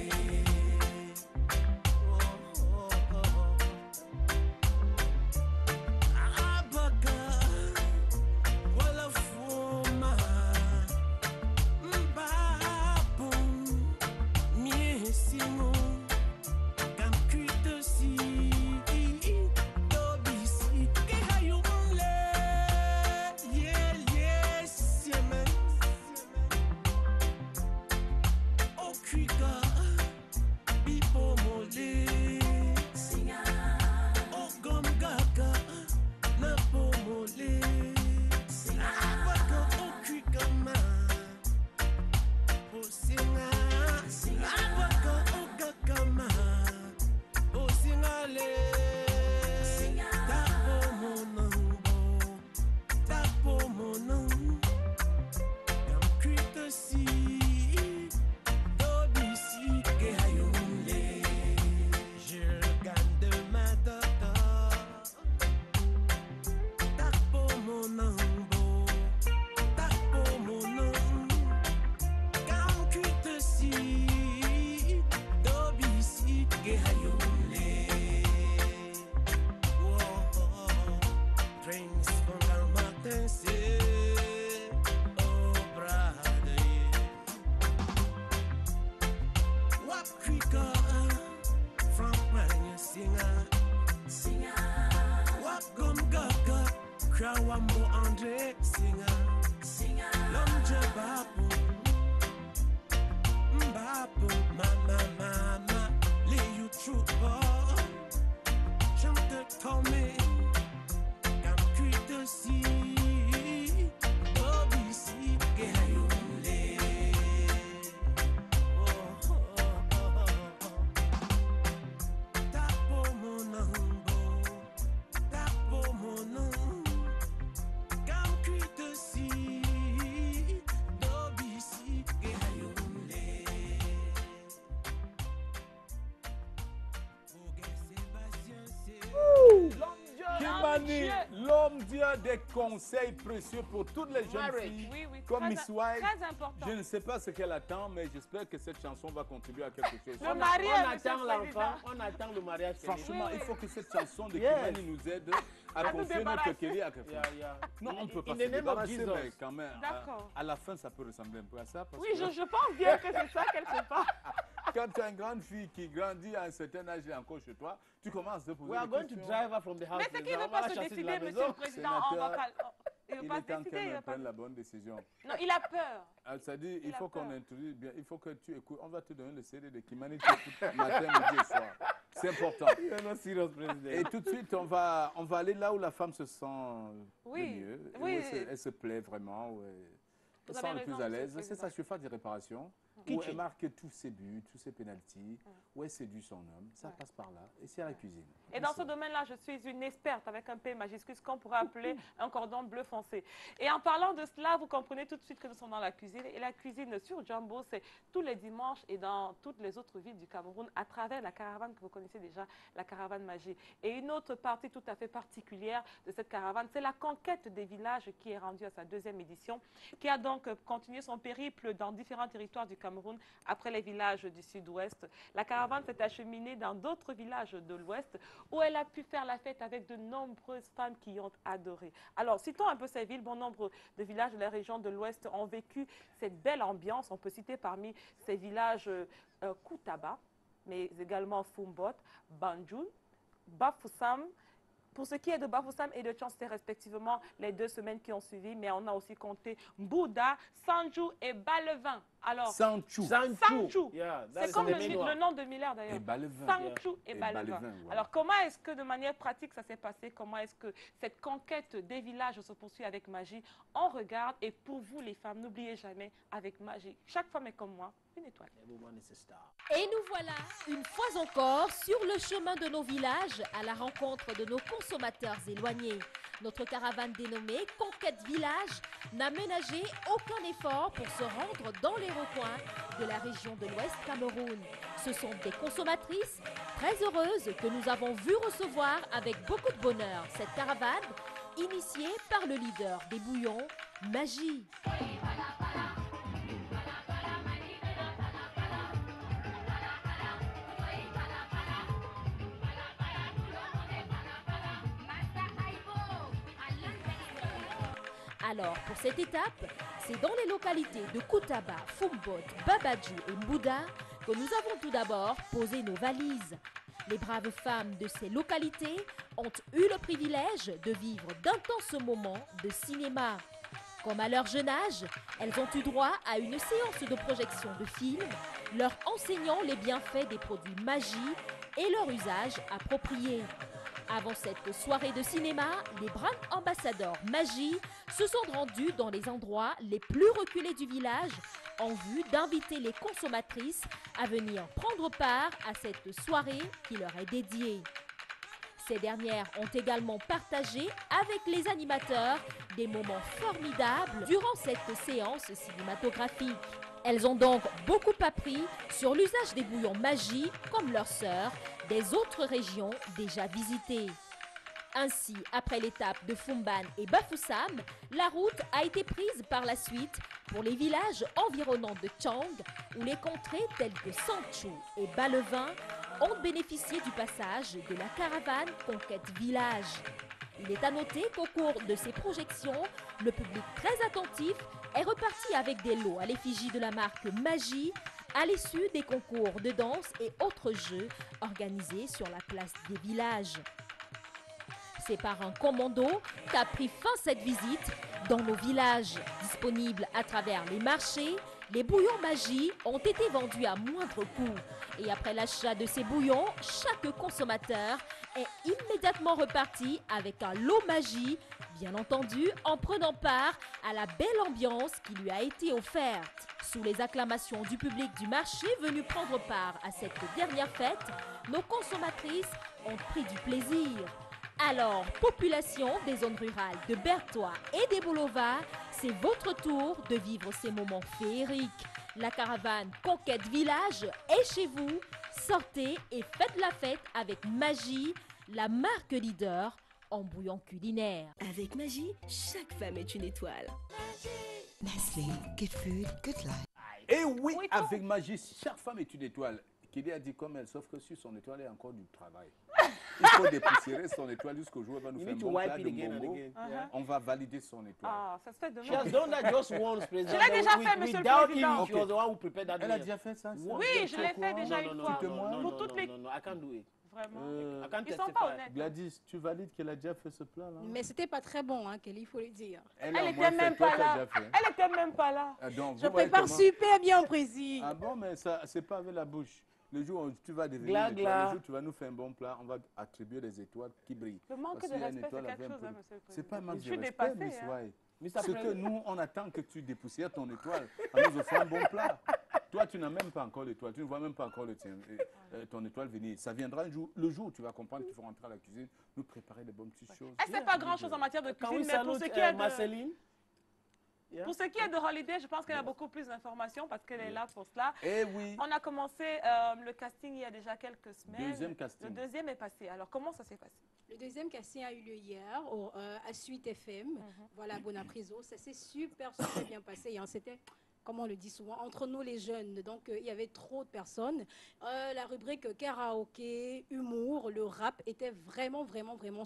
L'homme Dieu des conseils précieux pour toutes les jeunes filles comme très, Miss White. très important. Je ne sais pas ce qu'elle attend, mais j'espère que cette chanson va contribuer à quelque chose. Le mariage, on attend l'enfant, on attend le mariage. Franchement, il faut que cette chanson de Kimani nous aide à confier notre Kelly à quelqu'un. Non, on ne peut pas se débarrasser, mais quand même, à la fin, ça peut ressembler un peu à ça. Parce oui, je pense bien que c'est ça quelque part. Quand tu as une grande fille qui grandit à un certain âge et encore chez toi, tu commences à poser We are des going questions. to drive her from the house. Mais c'est qu'il ne veut pas se décider, monsieur le président. On va pas... Il Il veut pas est se temps décider. qu'elle Il veut pas... prenne la bonne décision. Non, il a peur. C'est-à-dire, il faut qu'on introduise bien, il faut que tu écoutes. On va te donner le CD de Kimani, tu écoutes matin, midi et soir. C'est important. Et tout de suite, on va aller là où la femme se sent le mieux, où elle se plaît vraiment, où elle se sent le plus à l'aise. C'est sa surface de réparation, où elle marque tous ses buts, tous ses pénaltys, où elle séduit son homme. Ça passe par là. Et c'est à la cuisine. Et dans ce domaine-là, je suis une experte avec un P majuscule, ce qu'on pourrait appeler un cordon bleu foncé. Et en parlant de cela, vous comprenez tout de suite que nous sommes dans la cuisine. Et la cuisine sur Jambo, c'est tous les dimanches et dans toutes les autres villes du Cameroun, à travers la caravane que vous connaissez déjà, la caravane Magie. Et une autre partie tout à fait particulière de cette caravane, c'est la conquête des villages qui est rendue à sa deuxième édition, qui a donc continué son périple dans différents territoires du Cameroun après les villages du sud-ouest. La caravane s'est acheminée dans d'autres villages de l'ouest où elle a pu faire la fête avec de nombreuses femmes qui y ont adoré. Alors, citons un peu ces villes. Bon nombre de villages de la région de l'ouest ont vécu cette belle ambiance. On peut citer parmi ces villages Koutaba, mais également Fumbot, Banjoul, Bafoussam. Pour ce qui est de Bafoussam et de Tchon, c'était respectivement les 2 semaines qui ont suivi, mais on a aussi compté Mbouda, Sanjou et Balevin. Alors, Sanchou. Sanchou. Yeah, that C'est is comme the le, main one. le nom de Miller d'ailleurs. Et Balevin. Sanchou et Et Balevin. Balevin, voilà. Alors, comment est-ce que de manière pratique ça s'est passé? Comment est-ce que cette conquête des villages se poursuit avec magie? On regarde et pour vous les femmes, n'oubliez jamais, avec magie, chaque femme est comme moi, une étoile. Everyone is a star. Et nous voilà, une fois encore, sur le chemin de nos villages, à la rencontre de nos consommateurs éloignés. Notre caravane dénommée Conquête Village n'a ménagé aucun effort pour se rendre dans les recoins de la région de l'Ouest Cameroun. Ce sont des consommatrices très heureuses que nous avons vu recevoir avec beaucoup de bonheur cette caravane initiée par le leader des bouillons, Magie. Alors, pour cette étape, c'est dans les localités de Koutaba, Fumbot, Babadjou et Mbouda que nous avons tout d'abord posé nos valises. Les braves femmes de ces localités ont eu le privilège de vivre d'intenses moments de cinéma. Comme à leur jeune âge, elles ont eu droit à une séance de projection de films, leur enseignant les bienfaits des produits magie et leur usage approprié. Avant cette soirée de cinéma, les braves ambassadeurs magie se sont rendus dans les endroits les plus reculés du village en vue d'inviter les consommatrices à venir prendre part à cette soirée qui leur est dédiée. Ces dernières ont également partagé avec les animateurs des moments formidables durant cette séance cinématographique. Elles ont donc beaucoup appris sur l'usage des bouillons magie comme leurs sœurs des autres régions déjà visitées. Ainsi, après l'étape de Fumban et Bafoussam, la route a été prise par la suite pour les villages environnants de Chang, où les contrées telles que Sanchou et Balevin ont bénéficié du passage de la caravane Conquête Village. Il est à noter qu'au cours de ces projections, le public très attentif est reparti avec des lots à l'effigie de la marque Magie à l'issue des concours de danse et autres jeux organisés sur la place des villages. C'est par un commando qu'a pris fin cette visite dans nos villages. Disponibles à travers les marchés, les bouillons magie ont été vendus à moindre coût. Et après l'achat de ces bouillons, chaque consommateur est immédiatement reparti avec un lot magie, bien entendu en prenant part à la belle ambiance qui lui a été offerte. Sous les acclamations du public du marché venu prendre part à cette dernière fête, nos consommatrices ont pris du plaisir. Alors, population des zones rurales de Bertois et des Boulevards, c'est votre tour de vivre ces moments féeriques. La caravane Conquête Village est chez vous. Sortez et faites la fête avec Magie, la marque leader en bouillon culinaire. Avec Magie, chaque femme est une étoile. Nestlé, good food, good life. Et oui, avec Magie, chaque femme est une étoile. Kelly a dit comme elle, sauf que sur son étoile, il y a encore du travail. Il faut dépoussiérer son étoile jusqu'au jour où elle va nous faire un bon plat de bongo. On va valider son étoile. Ah, ça se fait demain. She has done that just once, Je President. l'ai déjà fait, Monsieur le Président. She was the one who prepared that Elle a meal. déjà fait ça? Oui, je l'ai fait déjà une fois. Pour toutes les... Non, I can't do it. Vraiment. I can't Ils sont testify. pas honnêtes. Gladys, tu valides qu'elle a déjà fait ce plat-là? Mais c'était pas très bon, hein, Kelly, il faut le dire. Elle était même pas là. Elle était même pas là. Je prépare super bien, Président. Ah bon, mais ça, c'est pas avec la bouche. Le jour où tu vas devenir une étoile, le jour où tu vas nous faire un bon plat, on va attribuer des étoiles qui brillent. Le manque de respect, c'est quelque chose, hein, Monsieur le Président. C'est pas un manque Je de suis respect, dépassée, Miss hein. White. C'est que nous, on attend que tu dépoussières ton étoile en nous offrant un bon plat. Toi, tu n'as même pas encore l'étoile, tu ne vois même pas encore ton étoile venir. Ça viendra un jour, le jour où tu vas comprendre qu'il faut rentrer à la cuisine, nous préparer des bonnes petites choses. Elle ne sait pas grand-chose en matière de cuisine, mais pour ce qui est de... Pour ce qui est de Holiday, je pense qu'elle a beaucoup plus d'informations parce qu'elle est là pour cela. Eh oui. On a commencé le casting il y a déjà quelques semaines. Deuxième casting. Le deuxième est passé. Alors, comment ça s'est passé? Le deuxième casting a eu lieu hier à Suite FM. Voilà, Bonapriso. Ça s'est super bien passé. Et c'était, comme on le dit souvent, entre nous les jeunes. Donc, il y avait trop de personnes. La rubrique karaoké, humour, le rap était vraiment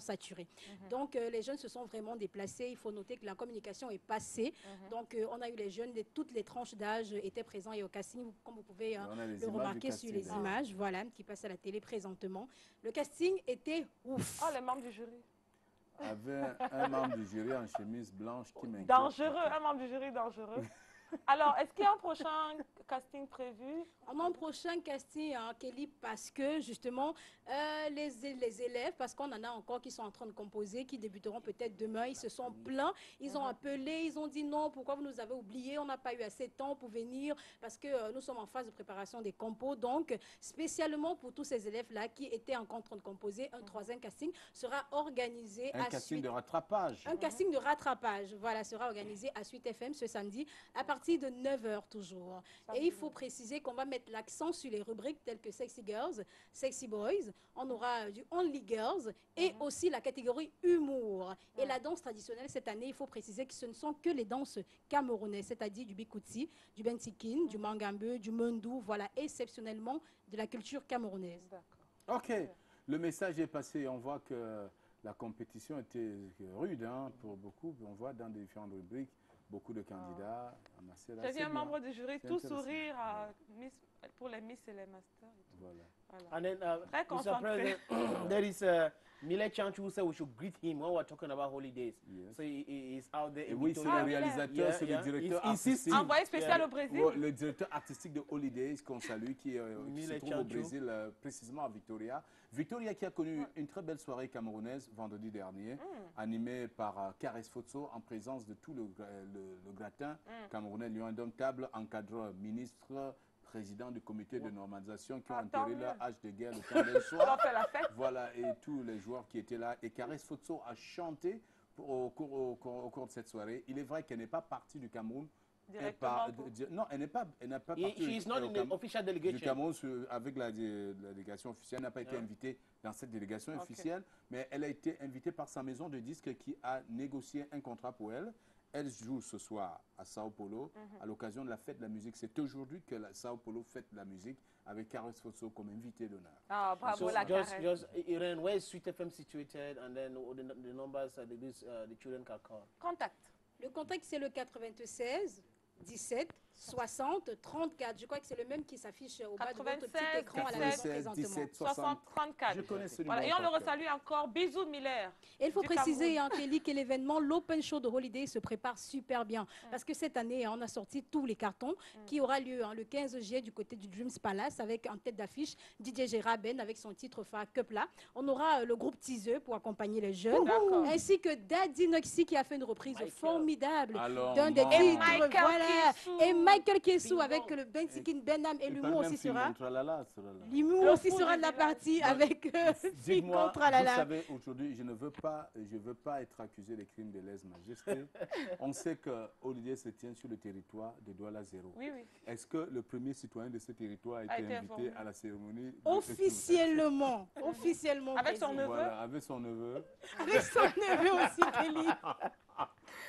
saturé. Donc, les jeunes se sont vraiment déplacés. Il faut noter que la communication est passée. Donc, on a eu les jeunes de toutes les tranches d'âge étaient présents. Et au casting, comme vous pouvez le remarquer sur les images, voilà, qui passent à la télé présentement. Le casting était ouf. Oh, les membres du jury. Avec un membre du jury en chemise blanche qui m'inquiète. Dangereux, un membre du jury dangereux. Alors, est-ce qu'il y a un prochain casting prévu? On a un prochain casting, hein, Kelly, parce que justement, les élèves, parce qu'on en a encore qui sont en train de composer, qui débuteront peut-être demain, ils se sont plaints, ils ont appelé, ils ont dit non, pourquoi vous nous avez oubliés, on n'a pas eu assez de temps pour venir, parce que nous sommes en phase de préparation des compos. Donc, spécialement pour tous ces élèves-là qui étaient encore en train de composer, un troisième casting sera organisé Un casting de rattrapage. Un casting de rattrapage, voilà, sera organisé à Suite FM ce samedi à partir de 9h toujours. Et il faut préciser qu'on va mettre l'accent sur les rubriques telles que Sexy Girls, Sexy Boys, on aura du Only Girls et aussi la catégorie humour. Et la danse traditionnelle cette année, il faut préciser que ce ne sont que les danses camerounaises, c'est-à-dire du Bikouti, du Bentikin, du Mangambe, du Mundou, voilà, exceptionnellement de la culture camerounaise. Ok, le message est passé. On voit que la compétition était rude hein, pour beaucoup. On voit dans les différentes rubriques beaucoup de candidats. J'ai vu un membre du jury tout sourire pour les Miss et les Masters. Voilà. And then, Très Mr. concentré. President, there is Millet Chanchu who said we should greet him when we're talking about holidays. So he's out there. Et oui, c'est le réalisateur, c'est le directeur artistique. Envoyé spécial au Brésil. Le directeur artistique de Holidays qu'on salue, qui se trouve au Brésil, précisément à Victoria. Victoria qui a connu une très belle soirée camerounaise vendredi dernier, animée par Caresse Fotso en présence de tout le gratin camerounais, lion indomptable, encadreur, ministre, président du comité de normalisation qui ont enterré leur hache de guerre le temps d'un soir. Voilà, et tous les joueurs qui étaient là. Et Caresse Fotso a chanté au cours de cette soirée. Il est vrai qu'elle n'est pas partie du Cameroun. Non, elle n'a pas partie She's not in the official delegation. du Cameroun avec la délégation officielle. Elle n'a pas été invitée dans cette délégation officielle, mais elle a été invitée par sa maison de disques qui a négocié un contrat pour elle. Elle joue ce soir à Sao Paulo à l'occasion de la fête de la musique. C'est aujourd'hui que Sao Paulo fête la musique avec Caresse Fotso comme invité d'honneur. Ah, bravo, la Caresse. Irene, where is Sweet FM situated and then the numbers the children can call? Contact. Le contact, c'est le 96 17 60 34. Je crois que c'est le même qui s'affiche au bas de votre petit écran à la maison présentement. 17, 60 34. Je connais ce Voilà. Et on le resalue encore. Bisous Miller. Et il faut préciser, hein, Kelly, que l'événement, l'Open Show de Holiday se prépare super bien. Parce que cette année, on a sorti tous les cartons qui aura lieu le 15 juillet du côté du Dreams Palace avec en tête d'affiche DJ Gérard Ben avec son titre phare Cupla. On aura le groupe Teaser pour accompagner les jeunes. Ainsi que Daddy Noxy qui a fait une reprise formidable d'un des titres. Voilà. Et Michael Kessou avec le Bentikin Benham et l'humour aussi sera. L'humour aussi sera de la partie avec Dites-moi, contre la vous savez, aujourd'hui, je ne veux pas être accusé des crimes de lèse-majesté. On sait que Holiday se tient sur le territoire de Douala Zéro. Oui, oui. Est-ce que le premier citoyen de ce territoire a été invité à la cérémonie officiellement, officiellement. Avec son neveu. Voilà, avec son neveu. Avec son neveu aussi, Kelly.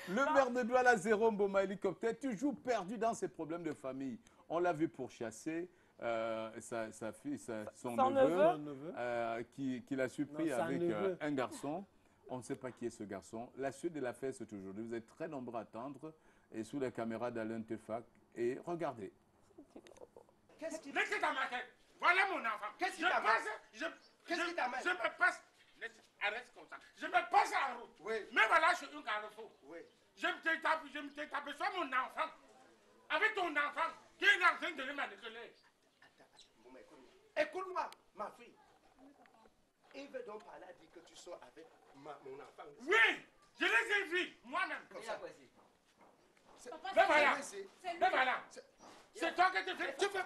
Le maire de Douala Zéro, Mboma Hélicoptère, toujours perdu dans ses problèmes de famille. On l'a vu pourchasser sa fille, son neveu qui l'a surpris avec un garçon. On ne sait pas qui est ce garçon. La suite de l'affaire, c'est aujourd'hui. Vous êtes très nombreux à attendre et sous la caméra d'Alain Tefac. Et regardez. Qu'est-ce qui ta main? Voilà mon enfant. Qu'est-ce qui ta main? Je me passe. Arrête comme ça. Je me passe en route. Oui. Mais voilà, je suis un carrefour. Oui. Je me tape sur mon enfant. Avec ton enfant qui est en train de le manipuler. Écoute-moi, ma fille. Il veut donc parler à dire que tu sors avec mon enfant. Oui, je les ai vus moi-même. Comme ça. Mais voilà. Mais voilà. C'est toi qui te fais. Tu fais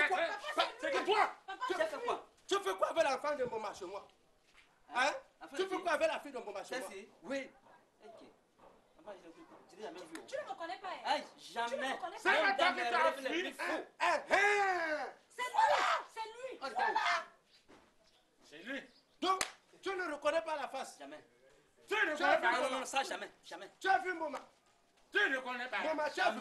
quoi? C'est toi. Tu fais quoi? Tu fais quoi avec l'enfant de mon chez moi? Hein? Tu fais quoi avec la fille de mon chez moi? Oui. Tu ne me connais pas. Aïe, jamais. C'est pas toi qui t'as appris. C'est lui. Donc, tu ne reconnais pas la face? Jamais. Tu ne reconnais pas? Non, ça, jamais. Jamais. Tu as vu Moma? Tu ne reconnais pas? Moma, tu as vu?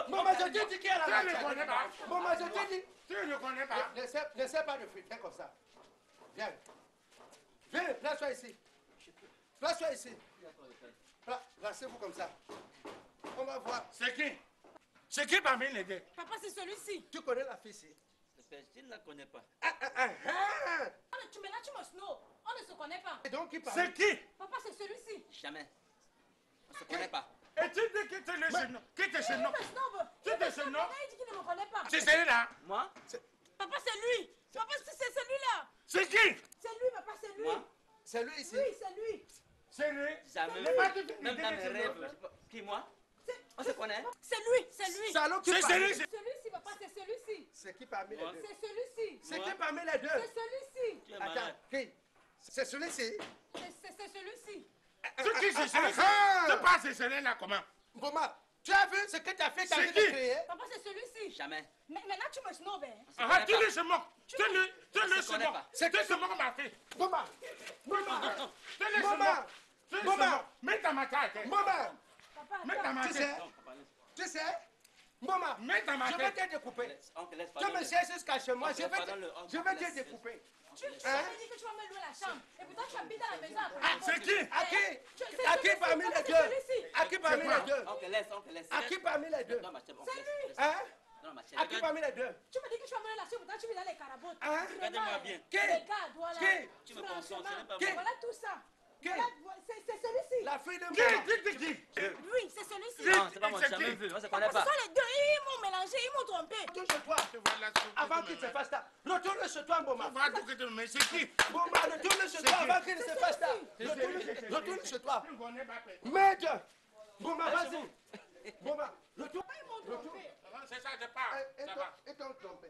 Moma, je t'ai dit qu'il y a la face. Tu ne reconnais pas? Moma, je t'ai dit. Tu ne reconnais pas? N'essaie pas de fuir, viens comme ça. Viens. Viens, place-toi ici. Place-toi ici. Placez-vous comme ça. On va voir. C'est qui? C'est qui parmi les deux? Papa, c'est celui-ci. Tu connais la fille ici? Je ne la connais pas. Maintenant, tu me snow. On ne se connaît pas. Et donc, qui parle? C'est qui? Papa, c'est celui-ci. Jamais. On ne se connaît pas. Et tu dis que tu es le jeune. Qui te ce nom. Tu te ce nom. Il dit qu'il ne me connaît pas. C'est celui-là. Moi? Papa, c'est lui. Papa, c'est celui-là. C'est qui? C'est lui, papa, c'est lui. C'est lui ici. Oui, c'est lui. C'est lui. Jamais. Mais pas tu fais Même l'idée dans de mes ce rêves. nom. Qui, moi? On se connaît? C'est lui, c'est lui. Salaud qui C'est parle. celui-ci. Celui-ci, papa, c'est celui-ci. C'est qui parmi les deux? C'est celui-ci. C'est qui parmi les deux? C'est celui-ci. Tu es Attends, malade. qui? C'est celui-ci? C'est celui-ci. C'est qui c'est celui-ci? Tu passes c'est celui-là comment? Boma, tu as vu ce que tu as fait? Tu as C'est vu de qui? créer? Papa, c'est celui-ci. Jamais. Mais maintenant, tu me snobes. Hein. Ah, tu le se moques. Tu le se connaît moques. pas. C'est que ce moque ma fille. Boma, Tu le se Maman. moques. Tu le se Maman. moques. Mets ta matraque. Maman, Papa, Mets ta tu matraque. sais, tu sais, Maman, Mets ta je vais matraque. te découper. Oncle, laisse Tu me parler. cherches jusqu'à chez moi, Oncle, je vais pardonne-le, oncle, te laisse. découper. tu Hein? m'as dit que tu vas me louer la chambre. Et pourtant, tu habites dans la maison à Ah, c'est qui? À qui? C'est À qui celui-ci, parmi papa, les c'est deux? celui-ci. À qui parmi les deux? Oncle, laisse. À qui parmi les deux? Non, ma chérie, C'est lui. laisse. Hein? Non, ma chérie. À qui regarde. parmi les deux? Tu me dis que tu vas me louer la chambre. Pourtant, tu vis dans les carabotes. Hein? Regardez-moi bien. Qui? Regarde, voilà. Qui? Tu me consens, ce n'est pas Qui? moi. Voilà tout ça. Qui? Voilà, c'est celui-ci. La fille de Qui? Maman. Qui? Oui, c'est celui-ci. Non, c'est pas moi, j'ai jamais vu. On se connaît Ce pas. sont les deux. Ils m'ont mélangé, ils m'ont trompé. Retourne chez toi. Avant qu'il se fasse ça. Retourne chez toi, Boma. Va tout que tu mais c'est qui? Boma, retourne chez toi avant qu'il ne se fasse ça. Retourne chez toi. Tu ne connais pas. Merde. Boma, vas-y. Boma, retourne. C'est ça, je parle. Ça va. Et ton trompé.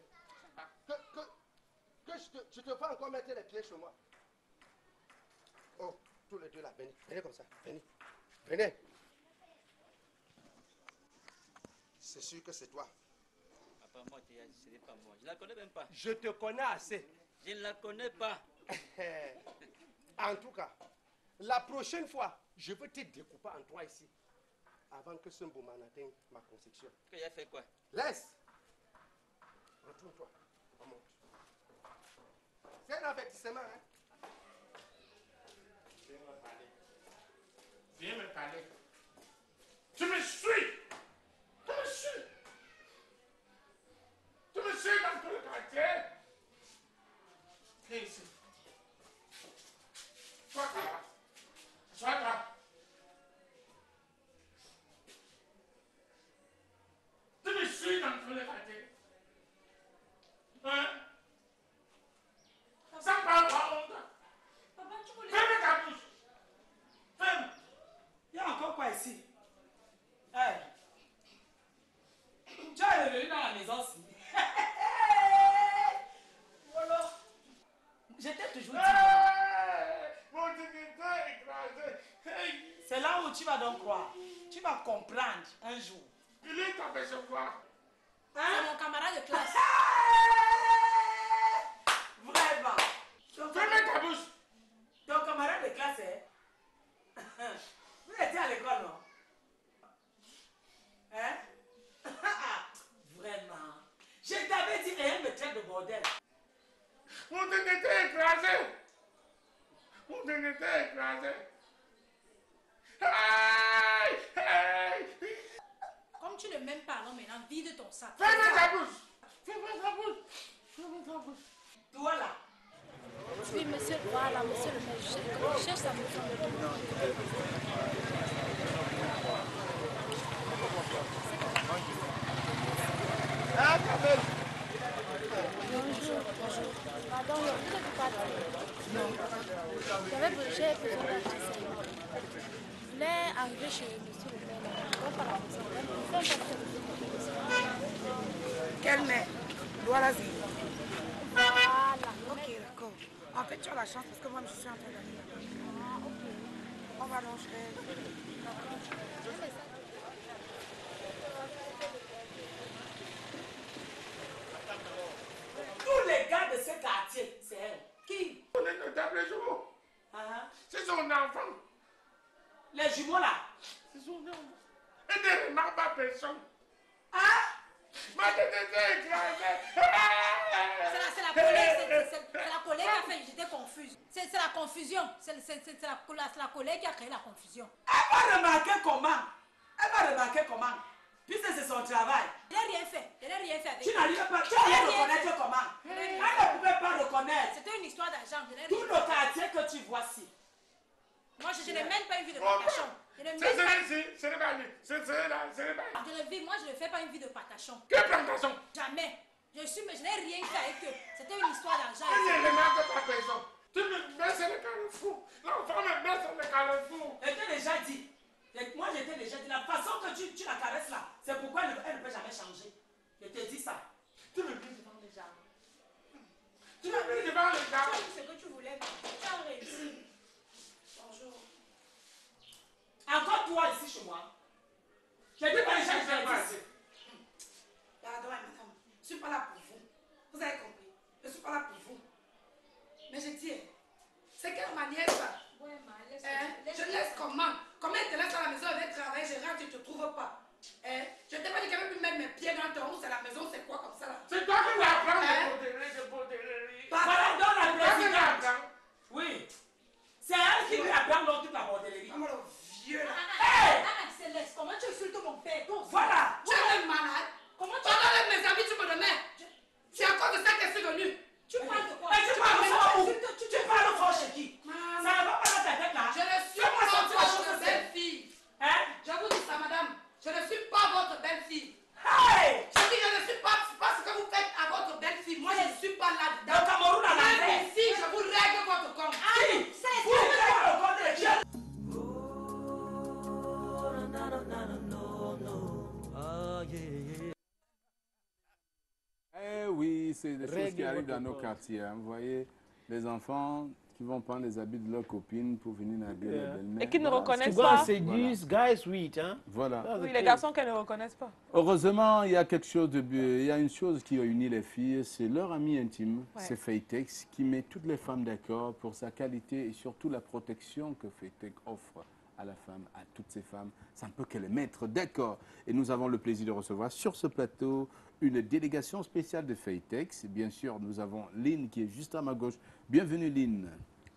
Que je te fais encore mettre les pieds chez moi. Oh, tous les deux là, venez. Venez comme ça. Venez. Venez. C'est sûr que c'est toi. Papa, moi, ce n'est pas moi. Je la connais même pas. Je te connais assez. Je ne la connais pas. En tout cas, la prochaine fois, je vais te découper en trois ici. Avant que ce moment n'atteigne ma conception. Tu as fait quoi? Laisse. Retourne-toi. On monte. C'est un avertissement, hein? Viens me parler. Tu me suis. Tu me suis. Tu me suis dans tout le quartier. Viens ici. Sois là. Sois là. Tu me suis dans tout le quartier. Hein? Ça parle pas honte. Papa, tu voulais... Ferme ta bouche. Ferme. Il y a encore quoi ici? Hey. Tu es revenu dans la maison aussi. Voilà. J'étais toujours dit. Mon dignité est écrasée. C'est là où tu vas donc croire. Tu vas comprendre un jour. Il est tombé sur quoi? C'est mon camarade de classe. Vraiment. Ferme ta bouche. Ton camarade de classe, hein? Vous étiez à l'école, non? Hein? Vraiment. Je t'avais dit, rien me traite de bordel. Mon dignité est écrasée. Mon dignité est écrasée. Aïe! Aïe! Comme tu ne m'aimes pas, alors maintenant, vide ton sac. Ferme ta bouche. Ferme ta bouche. Ferme ta bouche. Toi là. Oui, monsieur, voilà, monsieur le maire, je cherche sa maison. Ah, quand même. Bonjour, bonjour. Pardon, vous êtes parti? Non. J'ai besoin d'acheter ça. Je voulais arriver chez monsieur le maire. Je ne pas la maison. Quelle mère? Voilà. Voilà. Ok, d'accord. En fait, tu as la chance parce que moi, je suis en train d'aller. Ah, ok. On va donc, je vais. Tous les gars de ce quartier, c'est elle. Qui? On est notable jumeau. C'est son enfant. Les jumeaux là. C'est son enfant. Et ne remarque pas personne. Ah? Ma tête est écrasée. C'est la collègue, c'est la collègue qui a fait, j'étais confuse. C'est la confusion. C'est la collègue qui a créé la confusion. Elle va remarquer comment? Elle va remarquer comment? Puisque c'est son travail. Elle n'a rien fait. Elle n'a rien fait avec. Tu n'arrives pas. Tu n'arrives pas à reconnaître comment? Elle ne pouvait pas reconnaître. C'était une histoire d'argent. Tout le quartier que tu vois ici. Moi, je n'ai même pas eu de formation. Je ne C'est vis pas. ici, c'est pas lui. C'est là, c'est pas. Je le vis, moi je ne fais pas une vie de patachon. Que plantation? Jamais. Je n'ai rien fait avec eux. C'était une histoire d'argent. Il ne remarque pas personne. Tu me mets sur le carrefour. L'enfant me met sur le carrefour. Je t'ai déjà dit. Moi je t'ai déjà dit. La façon que tu la caresses là, c'est pourquoi elle ne peut jamais changer. Je te dis ça. Tu me mets devant les gens. Tu me mets devant les gens. Tu as dit ce que tu voulais. Tu as réussi. Bonjour. Encore toi ici chez moi. Je dis pas les gens qui sont ici. Pardon, madame. Je ne suis pas là pour vous. Vous avez compris. Je ne suis pas là pour vous. Mais je tiens. C'est quelle manière ça? Ouais, ma, laisse. Je laisse comment? Comment elle te laisse à la maison avec travail, je rentre, tu ne te trouves pas. Je t'ai pas dit qu'elle veut plus mettre mes pieds dans ton roue, c'est la maison, c'est quoi comme ça là? C'est toi qui vas apprendre de borderie. Voilà, dans la présidente. Oui. C'est elle qui lui apprend dans toute la bordellerie. Comment le vieux là? Anna Céleste, comment tu insultes mon père? Voilà. Tu es malade. Comment tu... Pendant mes amis, tu me donnais. C'est à cause de ça que je suis venue. Tu parles de quoi? Tu parles fort chez qui? Ça ne va pas dans ta tête là. Je ne suis pas votre belle-fille. Je vous dis ça, madame. Je ne suis pas votre belle-fille. Hey! Je dis je ne suis pas ce que vous faites à votre belle-fille. Moi, je ne suis pas là-dedans. Le Cameroun à la tête. Ici, je vous règle votre compte. Qui? C'est vous règlez le compte de qui? Eh oui, c'est des choses qui Règle arrivent dans votre nos corps. quartiers. Vous voyez, les enfants qui vont prendre les habits de leurs copines pour venir narguer les belles-mères. Et qui ne reconnaissent To go and pas. seduce guys sweet, hein? Voilà. Oui, les garçons qu'elles ne reconnaissent pas. Heureusement, il y a quelque chose il y a une chose qui réunit les filles, c'est leur ami intime, Ouais. c'est Faytex, qui met toutes les femmes d'accord pour sa qualité et surtout la protection que Faytex offre à la femme, à toutes ces femmes. C'est un peu que les mettre d'accord. Et nous avons le plaisir de recevoir sur ce plateau une délégation spéciale de Faytex. Bien sûr, nous avons Lynn qui est juste à ma gauche. Bienvenue Lynn.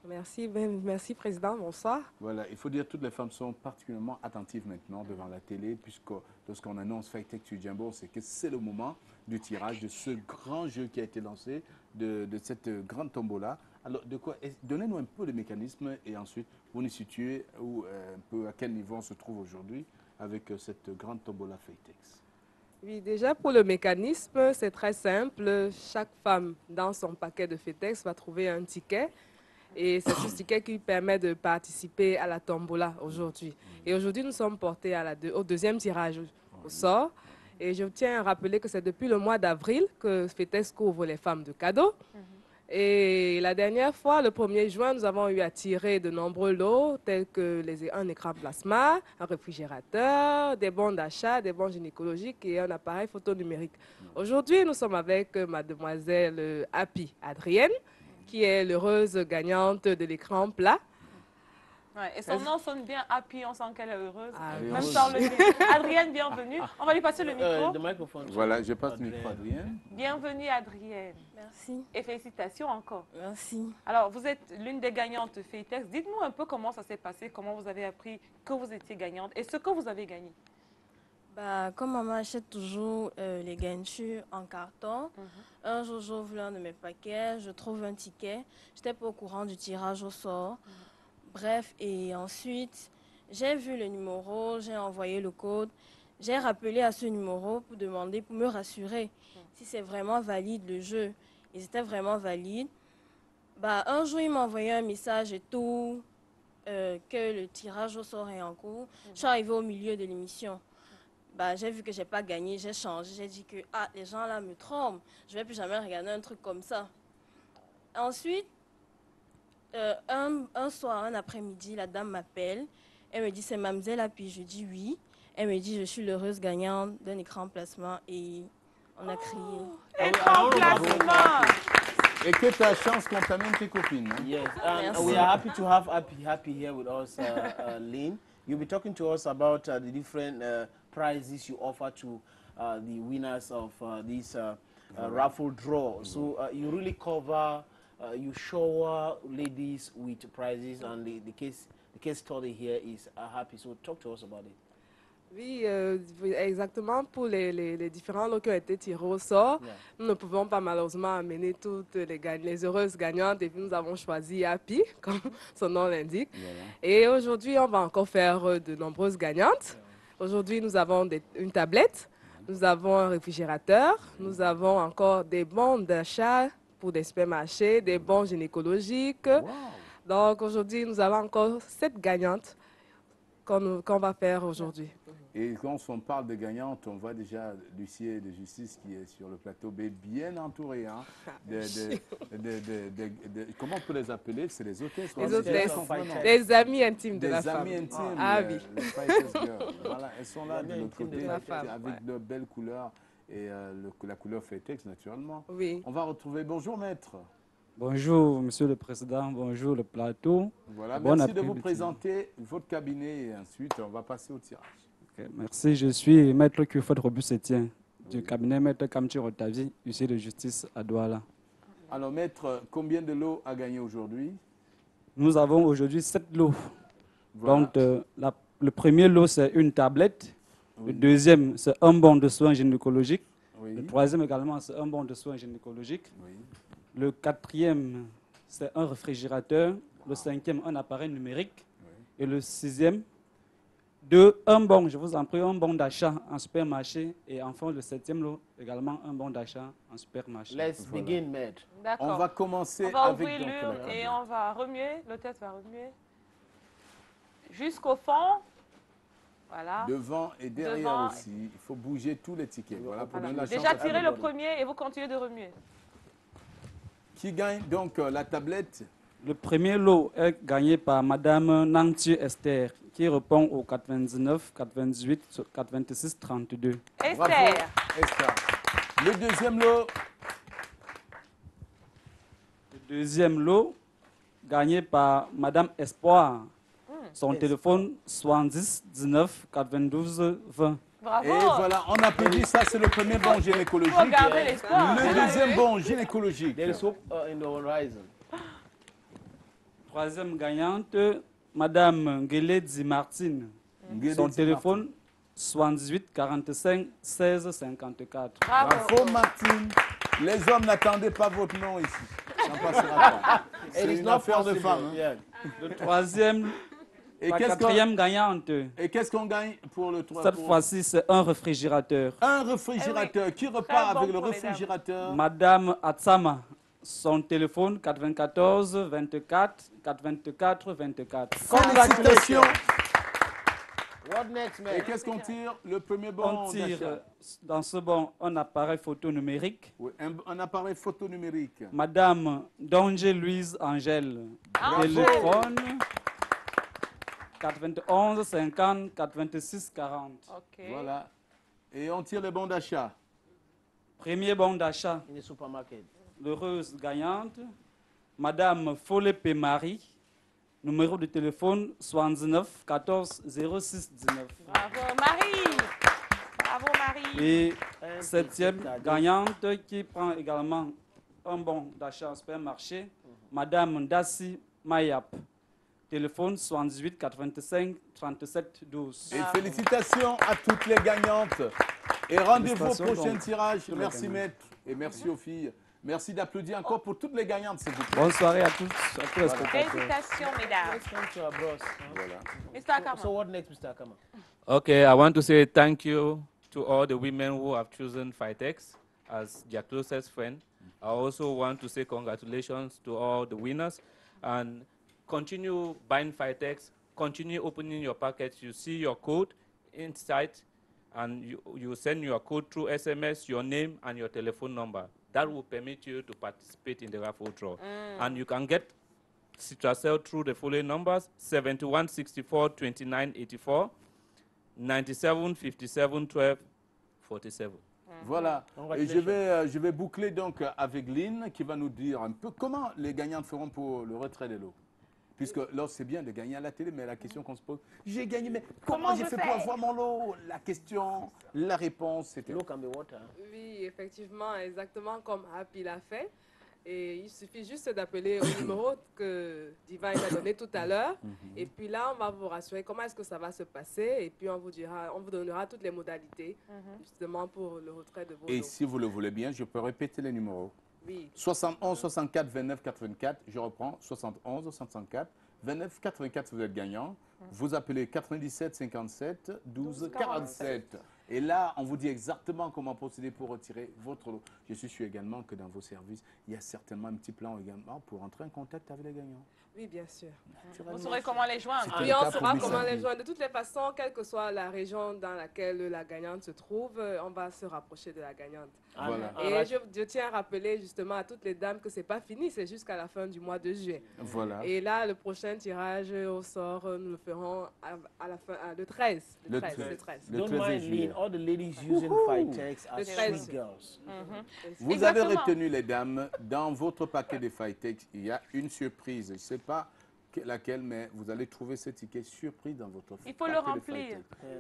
Merci, merci Président, bonsoir. Voilà, il faut dire que toutes les femmes sont particulièrement attentives maintenant devant la télé, puisque lorsqu'on annonce Faytex sur Jambo, c'est que c'est le moment du tirage de ce grand jeu qui a été lancé, de cette grande tombola. Alors, donnez-nous un peu le mécanisme et ensuite, vous nous situez un peu à quel niveau on se trouve aujourd'hui avec cette grande tombola Faytex. Oui, déjà pour le mécanisme, c'est très simple. Chaque femme dans son paquet de Faytex va trouver un ticket. Et c'est ce ticket qui permet de participer à la tombola aujourd'hui. Et aujourd'hui, nous sommes portés au deuxième tirage au sort. Et je tiens à rappeler que c'est depuis le mois d'avril que Faytex couvre les femmes de cadeaux. Et la dernière fois, le 1er juin, nous avons eu à tirer de nombreux lots, tels que un écran plasma, un réfrigérateur, des bons d'achat, des bons gynécologiques et un appareil photo numérique. Aujourd'hui, nous sommes avec mademoiselle Happy Adrienne, qui est l'heureuse gagnante de l'écran plat. Ouais, et son nom sonne bien Happy, on sent qu'elle est heureuse. Même heureuse. par le micro. Adrienne, bienvenue. On va lui passer le micro. Le microphone. Voilà, je passe le micro à Adrienne. Bienvenue Adrienne. Merci. Et félicitations encore. Merci. Alors, vous êtes l'une des gagnantes Faytex. Dites-nous un peu comment ça s'est passé, comment vous avez appris que vous étiez gagnante et ce que vous avez gagné. Bah, comme maman achète toujours les gagnetures en carton, un jour j'ouvre l'un de mes paquets, je trouve un ticket. Je n'étais pas au courant du tirage au sort. Bref, et ensuite, j'ai vu le numéro, j'ai envoyé le code. J'ai rappelé à ce numéro pour demander, pour me rassurer si c'est vraiment valide le jeu. Et c'était vraiment valide. Bah, un jour, il m'a envoyé un message et tout, que le tirage au sort est en cours. Je suis arrivée au milieu de l'émission. Bah, j'ai vu que je n'ai pas gagné, j'ai changé. J'ai dit que les gens là me trompent. Je ne vais plus jamais regarder un truc comme ça. Ensuite, un soir, un après-midi, la dame m'appelle. Elle me dit, c'est Mademoiselle Happy. Je dis oui. Elle me dit, je suis l'heureuse gagnante d'un écran plasma. Et on a crié. Écran plasma! Et que ta chance qu'on t'amène tes copines. Hein? Yes, Merci. we are happy to have Happy here with us, Lynn. You'll be talking to us about the different prizes you offer to the winners of this raffle draw. So you really cover, you shower ladies with prizes, and the case study here is Happy. So talk to us about it. Oui, exactement. Pour les différents lots qui ont été tirés au sort, nous ne pouvons pas malheureusement amener toutes les heureuses gagnantes et puis nous avons choisi Happy, comme son nom l'indique. Et aujourd'hui, on va encore faire de nombreuses gagnantes. Aujourd'hui, nous avons une tablette, nous avons un réfrigérateur, nous avons encore des bons d'achat pour des supermarchés, des bons gynécologiques. Donc aujourd'hui, nous avons encore 7 gagnantes qu'on va faire aujourd'hui. Et quand on parle de gagnantes, on voit déjà l'huissier de justice qui est sur le plateau, mais bien entouré. Hein, comment on peut les appeler? C'est les hôtesses. Les hôtesses, les amis intimes de la femme. Les amis intimes, ah oui. les fighters girls. Voilà, elles sont là de l'autre côté avec de belles couleurs et la couleur Faytex naturellement. Oui. On va retrouver, bonjour maître. Bonjour, Monsieur le Président. Bonjour, le plateau. Voilà, Bon merci de vous après-midi. présenter votre cabinet et ensuite on va passer au tirage. Ok, merci, je suis Maître Kufot Robus-Etienne du cabinet Maître Kamchi Rotavi, huissier de justice à Douala. Alors maître, combien de lots a gagné aujourd'hui? Nous avons aujourd'hui 7 lots. Voilà. Donc, le premier lot, c'est une tablette. Le deuxième, c'est un bon de soins gynécologiques. Le troisième également, c'est un bon de soins gynécologiques. Le quatrième, c'est un réfrigérateur. Le cinquième, un appareil numérique. Et le sixième, un bon, je vous en prie, un bon d'achat en supermarché. Et enfin, le septième lot, également un bon d'achat en supermarché. Let's begin, maître. D'accord. On va commencer On va avec ouvrir donc, l'urne la et on va remuer. L'hôtesse va remuer. Jusqu'au fond. Voilà. devant et derrière Devant. aussi. Il faut bouger tous les tickets. Voilà, pour donner la chance Déjà à tirez le everybody. premier et vous continuez de remuer. Qui gagne donc la tablette? Le premier lot est gagné par Madame Nantu Esther, qui répond au 99, 98, 86, 32. Bravo, Esther. Le deuxième lot? Le deuxième lot, gagné par Madame Espoir. Son téléphone 70 19 92 20. Bravo. Et voilà, on applaudit ça, c'est le premier bon gynécologique. Faut garder l'espoir. Le deuxième bon gynécologique. There is hope in the horizon. Troisième gagnante, Madame Ngeledi Martine. Son téléphone 78 45 16 54. Bravo Martine. Les hommes n'attendaient pas votre nom ici. Ça passera pas. C'est une affaire de femme. Hein. Le troisième, Et la qu'est-ce quatrième gagnante. Et qu'est-ce qu'on gagne pour le Cette fois-ci, c'est un réfrigérateur. Un réfrigérateur. Qui repart avec le réfrigérateur? Madame Atsama. Son téléphone 94 24 84 24. Félicitations. What next, man? Et qu'est-ce qu'on tire? Le premier bon On tire d'achat. dans ce bon un appareil photo numérique. Oui, un appareil photo numérique. Madame Donge Louise Angèle. Bravo. Téléphone 91 50 86 40. Voilà. Et on tire les bons d'achat. Premier bon d'achat. In the supermarket. L'heureuse gagnante, Madame Folépé Marie, numéro de téléphone 79 14 06 19. Bravo Marie. Bravo Marie. Et septième gagnante qui prend également un bon d'achat au supermarché, Madame Ndassi Mayap, téléphone 78 85 37 12. Et félicitations à toutes les gagnantes. Et rendez-vous au Félicitations prochain donc. tirage. Toutes les Merci gagnantes. maître et merci aux filles. Merci d'applaudir encore pour toutes les gagnantes, s'il vous plaît. Bonne soirée à tous les Voilà. spectateurs. Félicitations mesdames. Let's come to our bros. Voilà. Mr. Akama. So what next, Mr. Akama? Okay, I want to say thank you to all the women who have chosen Fightex as their closest friend. I also want to say congratulations to all the winners and continue buying Fightex, continue opening your packets. You see your code inside and you send your code through SMS, your name and your telephone number. That will permit you to participate in the raffle draw. And you can get Citracel through the following numbers: 71 64 29 84, 97 57 12 47. Voilà. Et je vais boucler donc avec Lynn qui va nous dire un peu comment les gagnantes feront pour le retrait des lots. Puisque là, c'est bien de gagner à la télé, mais la question qu'on se pose, j'ai gagné, mais comment j'ai fait pour avoir mon lot? La question, la réponse, c'était... Oui, effectivement, exactement comme Happy l'a fait. Et il suffit juste d'appeler au numéro que Divine a donné tout à l'heure. Et puis là, on va vous rassurer comment est-ce que ça va se passer. Et puis on vous donnera toutes les modalités justement pour le retrait de vos Et lots. si vous le voulez bien, je peux répéter les numéros. Oui. 71 64 29 84. Je reprends. 71 64 29 84, vous êtes gagnant. Vous appelez 97 57 12 47. Et là, on vous dit exactement comment procéder pour retirer votre lot. Je suis sûr également que dans vos services, il y a certainement un petit plan également pour entrer en contact avec les gagnants. Oui, bien sûr. Vous saurez comment les joindre. Oui, on saura comment les joindre. De toutes les façons, quelle que soit la région dans laquelle la gagnante se trouve, on va se rapprocher de la gagnante. Voilà. Et je tiens à rappeler justement à toutes les dames que c'est pas fini, c'est jusqu'à la fin du mois de juillet. Voilà. Et là, le prochain tirage au sort, nous le ferons à la fin, le 13. Le 13. Le 13. Don't mind Lynn, all the ladies using Fitex are sweet girls. Vous avez retenu, les dames, dans votre paquet de Fitex, il y a une surprise. Je ne sais pas laquelle, mais vous allez trouver ce ticket surprise dans votre Il faut le remplir.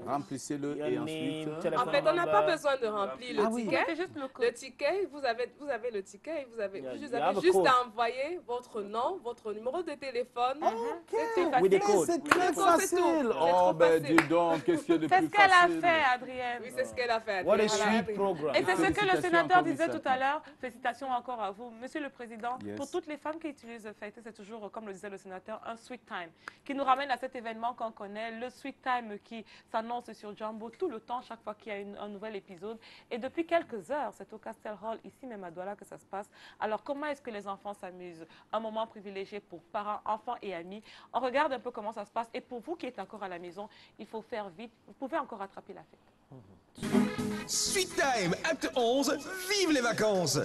Remplissez-le et ensuite... En fait, on n'a pas besoin de remplir le oui. ticket. C'est juste Le ticket, vous avez le ticket et vous avez you have a juste code. à envoyer votre nom, votre numéro de téléphone. C'est tout. With the code. C'est très facile. Oh, ben dis donc, qu'est-ce qu'il y a de C'est plus ce qu'elle a facile? fait, Adrienne. Oui, c'est ce qu'elle a fait. What a Voilà. sweet program. Et c'est ce que le Félicitations sénateur encore, disait Miss tout à l'heure. Félicitations encore à vous. Monsieur le Président, Yes. pour toutes les femmes qui utilisent Fayette, c'est toujours, comme le disait le sénateur, un sweet time qui nous ramène à cet événement qu'on connaît, le sweet time qui s'annonce sur Jumbo tout le temps, chaque fois qu'il y a un nouvel épisode. Et depuis quelques heures, c'est au Castle Hall, ici même à Douala, que ça se passe. Alors, comment est-ce que les enfants s'amusent? Un moment privilégié pour parents, enfants et amis. On regarde un peu comment ça se passe. Et pour vous qui êtes encore à la maison, il faut faire vite. Vous pouvez encore rattraper la fête. Sweet Time, acte 11, vive les vacances!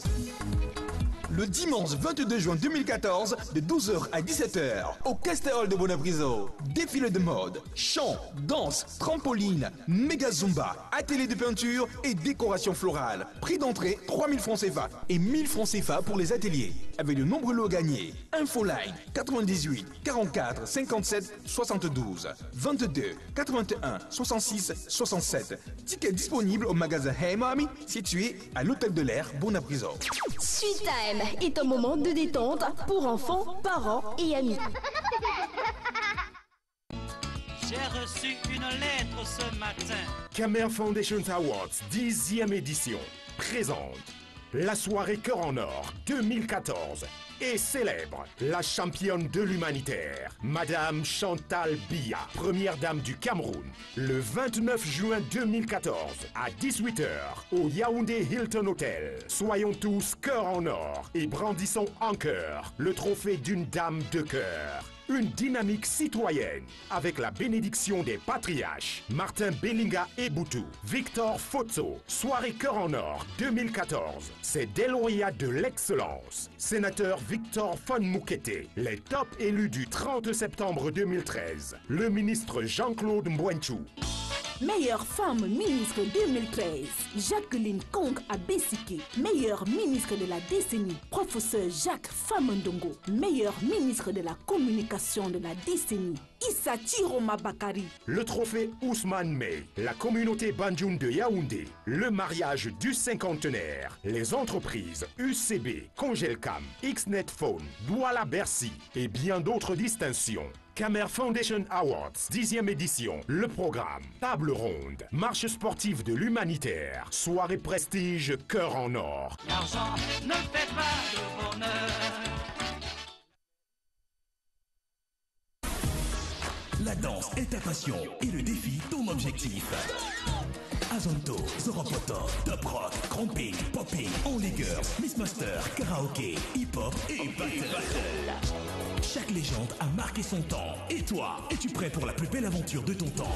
Le dimanche 22 juin 2014, de 12h à 17h, au Castle Hall de Bonabriso. Défilé de mode, chant, danse, trampoline, méga zumba, atelier de peinture et décoration florale. Prix d'entrée 3000 francs CFA et 1000 francs CFA pour les ateliers. Avec de nombreux lots gagnés. Infoline 98 44 57 72 22 81 66 67. Ticket disponible au magasin Hey Mommy, situé à l'Hôtel de l'Air Bonabriso. Sweet Time est un moment de détente pour enfants, parents et amis. J'ai reçu une lettre ce matin. Camer Foundation Awards 10e édition présente la soirée Cœur en Or 2014 et célèbre la championne de l'humanitaire, Madame Chantal Biya, première dame du Cameroun, le 29 juin 2014 à 18h au Yaoundé Hilton Hotel. Soyons tous cœur en or et brandissons en cœur le trophée d'une dame de cœur. Une dynamique citoyenne avec la bénédiction des patriarches Martin Bellinga Eboutou, Victor Fotso. Soirée Cœur en Or 2014. C'est des lauréats de l'excellence. Sénateur Victor Fon Moukete, les top élus du 30 septembre 2013. Le ministre Jean-Claude Mbouenchou. Meilleure femme ministre 2013, Jacqueline Kong Abesike. Meilleur ministre de la décennie, professeur Jacques Famandongo. Meilleur ministre de la communication de la décennie, Issa Chiroma Bakari. Le trophée Ousmane May, la communauté Banjoun de Yaoundé, le mariage du cinquantenaire, les entreprises UCB, Congelcam, Xnet Phone, Douala Bercy et bien d'autres distinctions. Camer Foundation Awards, 10e édition. Le programme, table ronde, marche sportive de l'humanitaire, soirée prestige, cœur en or. L'argent ne fait pas le bonheur. La danse est ta passion et le défi ton objectif. Azonto, Zoropoto, Top Rock, Cramping, Popping, Only Girls, Miss Master, Karaoke, Hip-Hop et Battle. Chaque légende a marqué son temps. Et toi, es-tu prêt pour la plus belle aventure de ton temps?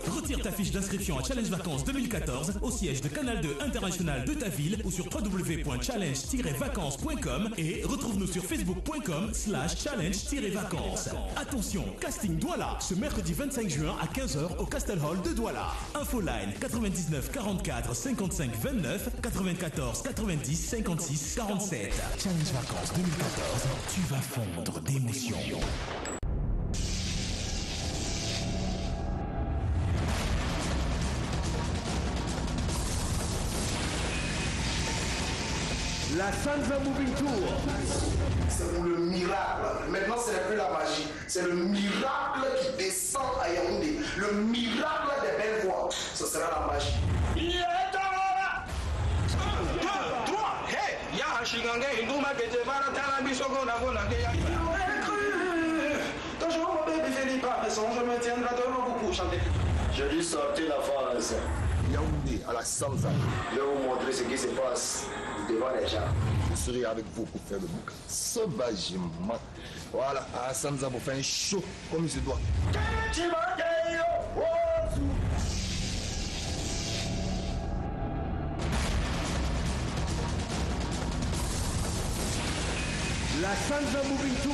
Retire ta fiche d'inscription à Challenge Vacances 2014 au siège de Canal 2 International de ta ville ou sur www.challenge-vacances.com et retrouve-nous sur facebook.com/challenge-vacances. Attention, casting Douala ce mercredi 25 juin à 15h au Castle Hall de Douala. Infoline 99 44 55 29 94 90 56 47. Challenge Vacances 2014, tu vas fondre d'émotions. La Sanza Moving Tour. C'est pour le miracle. Maintenant, ce n'est plus la magie. C'est le miracle qui descend à Yaoundé. Le miracle des belles voix. Ce sera la magie. Je lui sortais la phrase. Yaoundé à la Sanza. Je vais vous montrer ce qui se passe devant les gens. Je serai avec vous pour faire le bouc sauvagement. Voilà, à la Sanza pour faire un show comme il se doit. La Sanza Moving Tour.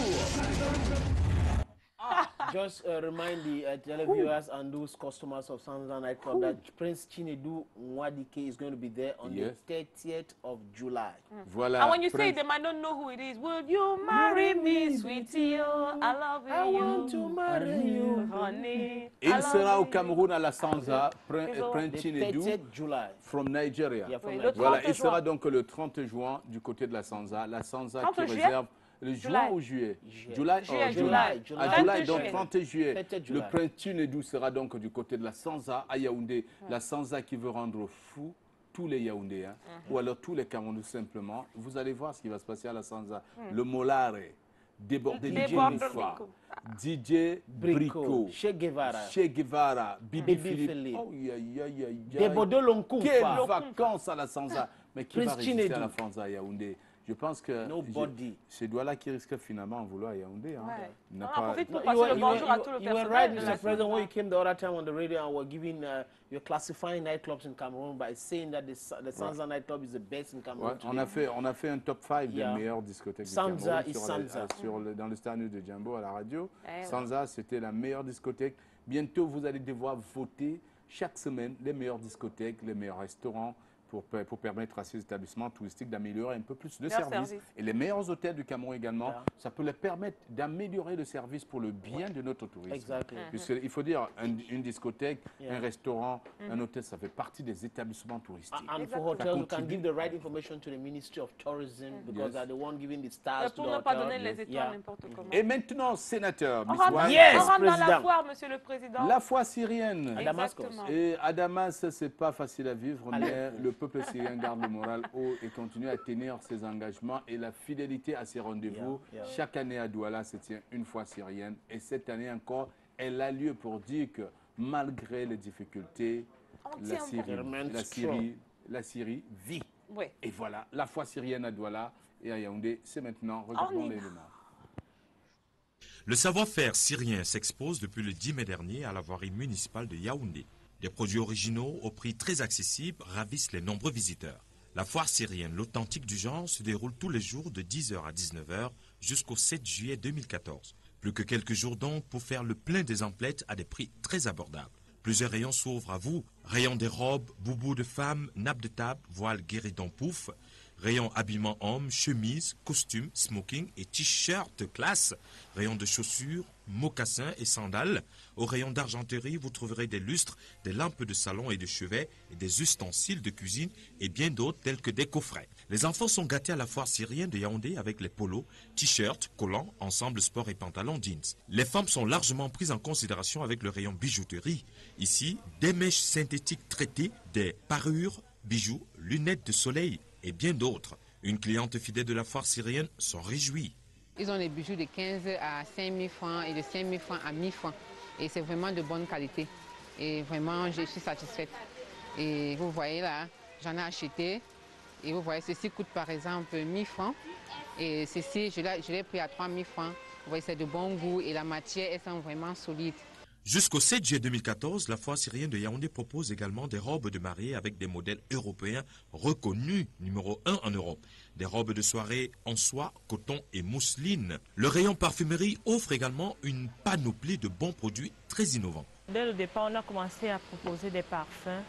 Just remind the televiewers and those customers of Sanza Nightclub that Prince Chinedu Nwadike is going to be there on the 30th of July. Voilà. And when you say them, I don't know who it is. Will you marry me, sweetie? Oh, I love you. I want to marry you, honey. Il sera au Cameroun à la Sanza, Prince Chinedu, from Nigeria. Nigeria. Voilà, il sera donc le 30 juin du côté de la Sanza. La Sanza qui réserve le juin ou juillet? Juillet. Juillet, donc 30 juillet. Le Prince Chinedu sera donc du côté de la Sanza à Yaoundé. La Sanza qui veut rendre fou tous les Yaoundéens, ou alors tous les Camerounais simplement. Vous allez voir ce qui va se passer à la Sanza. Le Molare, débordé DJ Moufa, DJ Brico, Che Guevara, Bibi Philippe. Oh, Débordé Lonkou. Quelles vacances à la Sanza. Mais qui va résister à la Sanza à Yaoundé? Je pense que c'est Douala qui risque finalement en vouloir à Yaoundé. Hein. On profite pour passer le bonjour à tout le personnel. You were right, Mr. President, when you came the other time on the radio and were giving, you're classifying nightclubs in Cameroon by saying that the Sanza nightclub is the best in Cameroon. On a fait un top 5 des meilleures discothèques du Cameroun dans le stand de Djambo à la radio. Sanza, c'était la meilleure discothèque. Bientôt, vous allez devoir voter chaque semaine les meilleures discothèques, les meilleurs restaurants, pour permettre à ces établissements touristiques d'améliorer un peu plus de services. Et les meilleurs hôtels du Cameroun également, ça peut les permettre d'améliorer le service pour le bien de notre tourisme. Puisqu'il faut dire, une discothèque, un restaurant, un hôtel, ça fait partie des établissements touristiques. And for hotels, you can give the right information to the Ministry of Tourism because they're the one giving the stars to the ne pas donner les étoiles n'importe comment. Et maintenant, sénateur, on rentre dans la foire, monsieur le président. La foire syrienne. À Damascus. Et à Damas, c'est pas facile à vivre, mais le peuple syrien garde le moral haut et continue à tenir ses engagements et la fidélité à ses rendez-vous. Chaque année à Douala se tient une foire syrienne et cette année encore, elle a lieu pour dire que malgré les difficultés, la Syrie vit. Et voilà, la foire syrienne à Douala et à Yaoundé, c'est maintenant. Regardons l'élément. Le savoir-faire syrien s'expose depuis le 10 mai dernier à la voirie municipale de Yaoundé. Des produits originaux au prix très accessible ravissent les nombreux visiteurs. La foire syrienne, l'authentique du genre, se déroule tous les jours de 10h à 19h jusqu'au 7 juillet 2014. Plus que quelques jours donc pour faire le plein des emplettes à des prix très abordables. Plusieurs rayons s'ouvrent à vous. Rayon des robes, boubous de femmes, nappes de table, voiles guéridons pouf. Rayon habillement homme, chemise, costume, smoking et t-shirt classe. Rayon de chaussures, mocassins et sandales. Au rayon d'argenterie, vous trouverez des lustres, des lampes de salon et de chevet, et des ustensiles de cuisine et bien d'autres tels que des coffrets. Les enfants sont gâtés à la foire syrienne de Yaoundé avec les polos, t-shirts, collants, ensembles sport et pantalons jeans. Les femmes sont largement prises en considération avec le rayon bijouterie. Ici, des mèches synthétiques traitées, des parures, bijoux, lunettes de soleil et bien d'autres. Une cliente fidèle de la foire syrienne s'en réjouit. Ils ont des bijoux de 15 à 5 000 francs et de 5 000 francs à 1 000 francs. Et c'est vraiment de bonne qualité. Et vraiment, je suis satisfaite. Et vous voyez là, j'en ai acheté. Et vous voyez, ceci coûte par exemple 1 000 francs. Et ceci, je l'ai pris à 3 000 francs. Vous voyez, c'est de bon goût et la matière, elle sent vraiment solide. Jusqu'au 7 juillet 2014, la foire syrienne de Yaoundé propose également des robes de mariée avec des modèles européens reconnus, numéro 1 en Europe. Des robes de soirée en soie, coton et mousseline. Le rayon parfumerie offre également une panoplie de bons produits très innovants. Dès le départ, on a commencé à proposer des parfums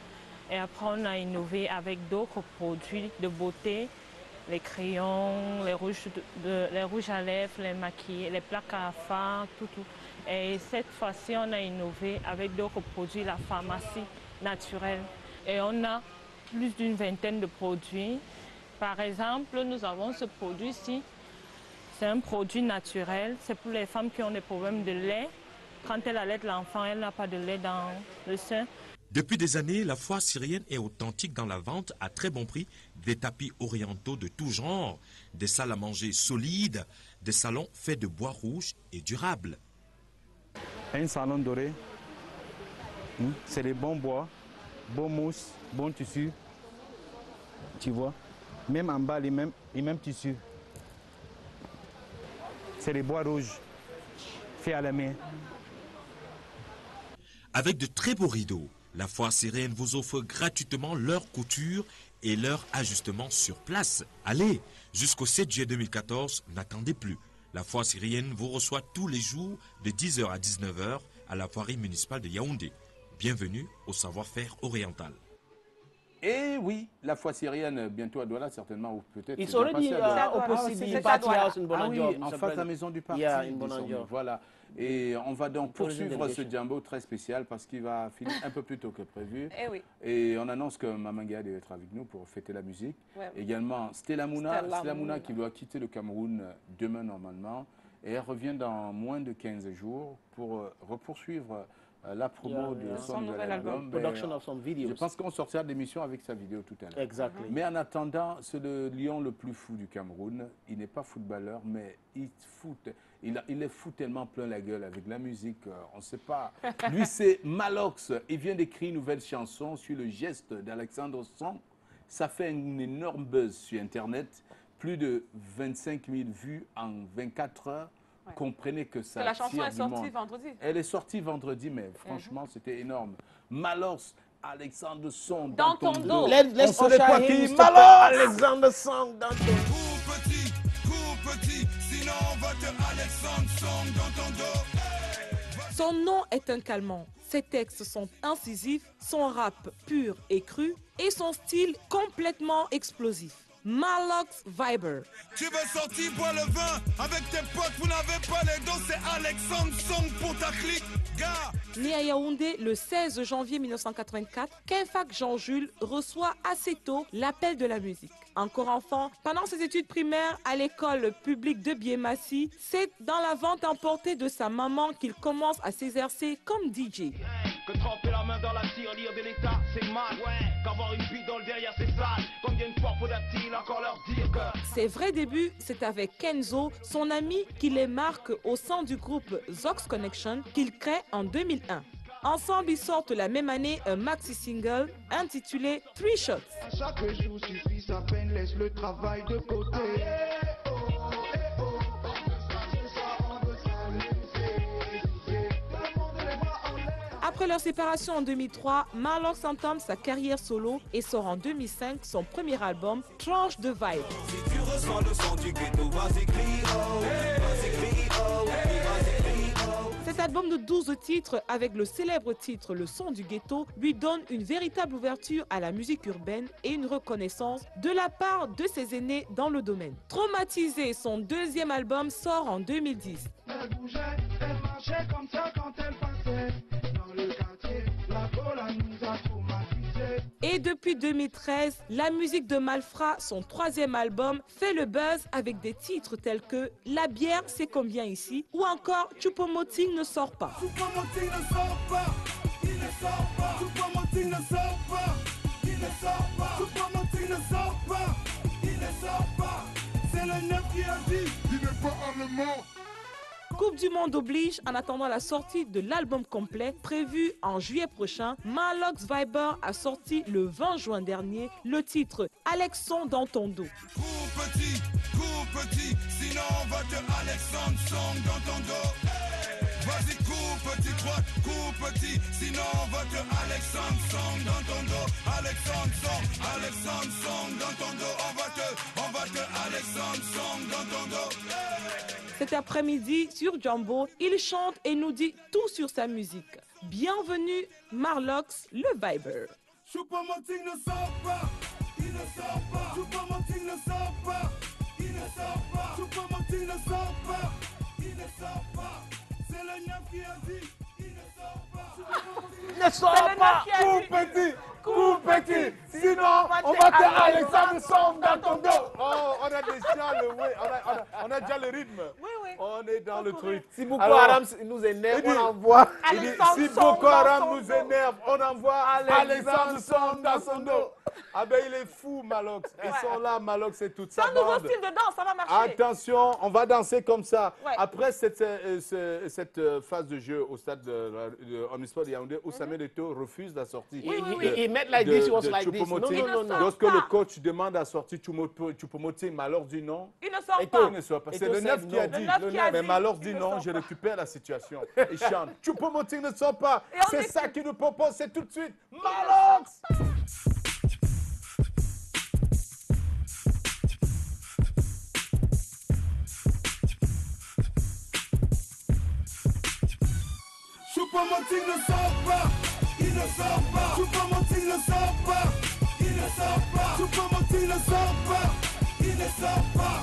et après on a innové avec d'autres produits de beauté, les crayons, les rouges à lèvres, les maquillages, les plaques à fards, tout. Et cette fois-ci, on a innové avec d'autres produits, la pharmacie naturelle. Et on a plus d'une vingtaine de produits Par exemple, nous avons ce produit-ci. C'est un produit naturel. C'est pour les femmes qui ont des problèmes de lait. Quand elle allaite l'enfant, elle n'a pas de lait dans le sein. Depuis des années, la foire syrienne est authentique dans la vente à très bon prix. Des tapis orientaux de tout genre, des salles à manger solides, des salons faits de bois rouge et durables. Un salon doré, c'est des bons bois, bon mousse, bon tissu. Tu vois, même en bas, les mêmes tissus. C'est des bois rouges, faits à la main. Avec de très beaux rideaux, la foire syrienne vous offre gratuitement leur couture et leur ajustement sur place. Allez, jusqu'au 7 juillet 2014, n'attendez plus. La foire syrienne vous reçoit tous les jours de 10h à 19h à la foire municipale de Yaoundé. Bienvenue au savoir-faire oriental. Et oui, la foire syrienne, bientôt à Douala, certainement, ou peut-être... It's already opposite the party house in Bonanjo. Oui, en face de la maison du parti. Yeah, in Bonanjo. Voilà. Et on va donc poursuivre ce Jambo très spécial parce qu'il va finir un peu plus tôt que prévu. Eh oui. Et on annonce que Maman Gade va être avec nous pour fêter la musique. Ouais. Également, Stella Mouna qui doit quitter le Cameroun demain normalement. Et elle revient dans moins de 15 jours pour poursuivre la promo de son nouvel album. Production of some videos. Je pense qu'on sortira de l'émission avec sa vidéo tout à l'heure. Exactly. Mais en attendant, c'est le lion le plus fou du Cameroun. Il n'est pas footballeur, mais il est fou tellement plein la gueule avec la musique. On ne sait pas. Lui, c'est Malox. Il vient d'écrire une nouvelle chanson sur le geste d'Alexandre Song. Ça fait une énorme buzz sur Internet. Plus de 25 000 vues en 24 heures. Ouais. Comprenez que ça la chanson est sortie vendredi. Elle est sortie vendredi, mais franchement, c'était énorme. Malox, Alexandre Song dans ton dos. Let's usher him, Alexandre Song dans ton dos. Petit, sinon on va te Alexandre Song dans ton dos. Son nom est un calmant. Ses textes sont incisifs, son rap pur et cru et son style complètement explosif. Malox Viber. Tu veux sortir boire le vin avec tes potes, vous n'avez pas les dos, c'est Alexandre Song pour ta clique, gars. Né à Yaoundé le 16 janvier 1984, Kenfak Jean-Jules reçoit assez tôt l'appel de la musique. Encore enfant, pendant ses études primaires à l'école publique de Biémassi, c'est dans la vente emportée de sa maman qu'il commence à s'exercer comme DJ. Que tremper la main dans la tirelire de l'État, c'est mal. Qu'avoir une bidole derrière, c'est sale. Combien de fois faudra-t-il encore leur dire que... Ses vrais débuts, c'est avec Kenzo, son ami qui les marque au sein du groupe Zox Connection qu'il crée en 2001. Ensemble, ils sortent la même année un maxi-single intitulé 3 Shots. Chaque jour suffit sa peine, laisse le travail de côté. Après leur séparation en 2003, Malox entame sa carrière solo et sort en 2005 son premier album, Tranche de Vibe. Si tu ressens le son du ghetto, vas-y crie oh, vas-y crie oh, vas-y crie oh. Cet album de 12 titres, avec le célèbre titre Le son du ghetto, lui donne une véritable ouverture à la musique urbaine et une reconnaissance de la part de ses aînés dans le domaine. Traumatisé, son deuxième album sort en 2010. Elle bougeait, elle marchait comme ça quand elle passait. Et depuis 2013, la musique de Malfra, son troisième album, fait le buzz avec des titres tels que La bière, c'est combien ici ou encore Choupo-Moting ne sort pas. Choupo-Moting ne sort pas, il ne sort pas. Choupo-Moting ne sort pas, il ne sort pas. Choupo-Moting ne sort pas, il ne sort pas. C'est le neuf qui a dit, il n'est pas allemand. Coupe du Monde oblige, en attendant la sortie de l'album complet prévu en juillet prochain, Malox Viber a sorti le 20 juin dernier le titre Alexandre dans ton dos. Cours petit, sinon on va te Alexandre Song dans ton dos. Vas-y cours petit, droite, cours petit, sinon on va te Alexandre Song dans ton dos. Alexandre Song dans ton dos, on va te Alexandre Song dans ton dos. Cet après-midi, sur Jambo, il chante et nous dit tout sur sa musique. Bienvenue, Malox, le Viber. Choupo-Moting ne sort pas, il ne sort pas. Choupo-Moting ne sort pas, il ne sort pas. Choupo-Moting ne sort pas, il ne sort pas. C'est le neuf qui a dit, il ne sort pas. Ne sort pas, tout petit. coupe petit, sinon on va te Alexandre Song dans ton dos. Oh, on a déjà le, on a déjà le rythme. Oui, oui. On est dans le truc. Si Boko Haram nous énerve, on envoie. Si Boko Haram nous énerve, on envoie Alexandre Song dans son dos. Ah ben il est fou, Malox. Ils sont là, Malox et toute sa bande. C'est un nouveau style de danse, ça va marcher. Attention, on va danser comme ça. Ouais. Après cette phase de jeu au stade de Omnisport de Yaoundé, où Samuel Eto'o refuse la sortie. Ils mettent like this, was like this. Non. Lorsque le coach demande à sortir Choupo-Moting, Malor dit non. Il ne sort pas. Il ne sort pas. C'est le 9 qui a dit. Mais Malor dit non, je récupère la situation. Il chante. Choupo-Moting ne sort pas. C'est ça qu'il nous propose, c'est tout de suite. Malox! Choupo-Moting ne sort pas, il ne sort pas. Choupo-Moting ne sort pas, il ne sort pas. Choupo-Moting ne sort pas, il ne sort pas.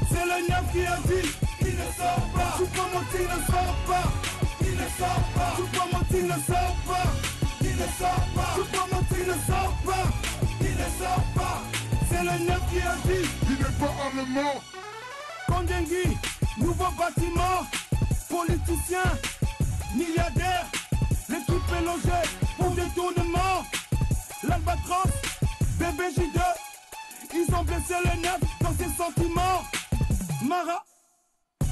C'est le 9 qui a dit, il ne sort pas. Choupo-Moting ne sort pas, il ne sort pas. Choupo-Moting ne sort pas, il ne sort pas. Choupo-Moting ne sort pas, il ne sort pas. C'est le 9 qui a dit, il n'est pas allemand. Kondengui, nouveau bâtiment, politicien. Milliardaire, l'équipe est logée pour détournement. L'Albatros, BBJ2, ils ont blessé le 9 dans ses sentiments. Mara,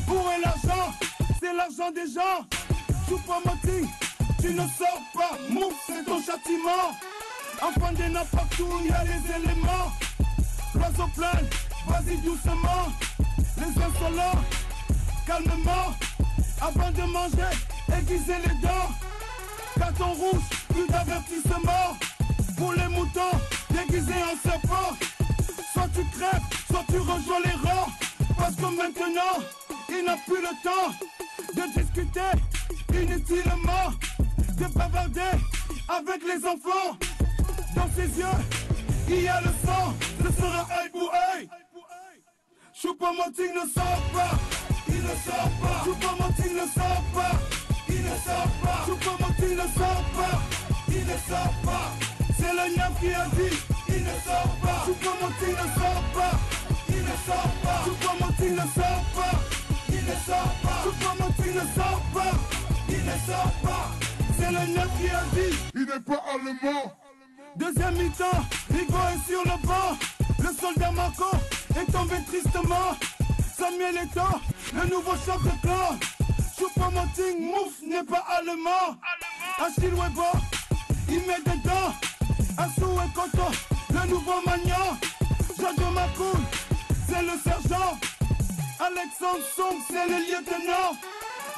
pour et l'argent, c'est l'argent des gens. Choupo-Moting, tu ne sors pas, mouf, c'est ton châtiment. Enfant des nappes partout, il y a les éléments. L'oiseau plane, vas-y doucement. Les insolents, calmement, avant de manger. Aiguiser les dents, carton rouge, plus d'avertissement. Pour les moutons, déguisés en serpent. Soit tu crèves, soit tu rejoins les rangs. Parce que maintenant, il n'a plus le temps de discuter inutilement, de bavarder avec les enfants. Dans ses yeux, il y a le sang, ce sera œil pour œil. Choupo-Moting ne sort pas, il ne sort pas. Choupo-Moting ne sort pas. Il ne sort pas, Choupo-Moting ne sort pas, il ne sort pas. C'est le 9 qui a dit, il ne sort pas. Choupo-Moting ne sort pas, il ne sort pas. Choupo-Moting ne sort pas, il ne sort pas. Choupo-Moting ne sort pas, il ne sort pas. C'est le 9 qui a dit, il n'est pas allemand. Deuxième mi-temps, Rigo est sur le banc. Le soldat Marco est tombé tristement. Samuel Eto'o, le nouveau chef de clan. Choupo-Moting, mouf, n'est pas allemand. Achille Weber, il met dedans. Assou et Koto, le nouveau Magnan. Jojo Makoun, c'est le sergent. Alexandre Song, c'est le lieutenant.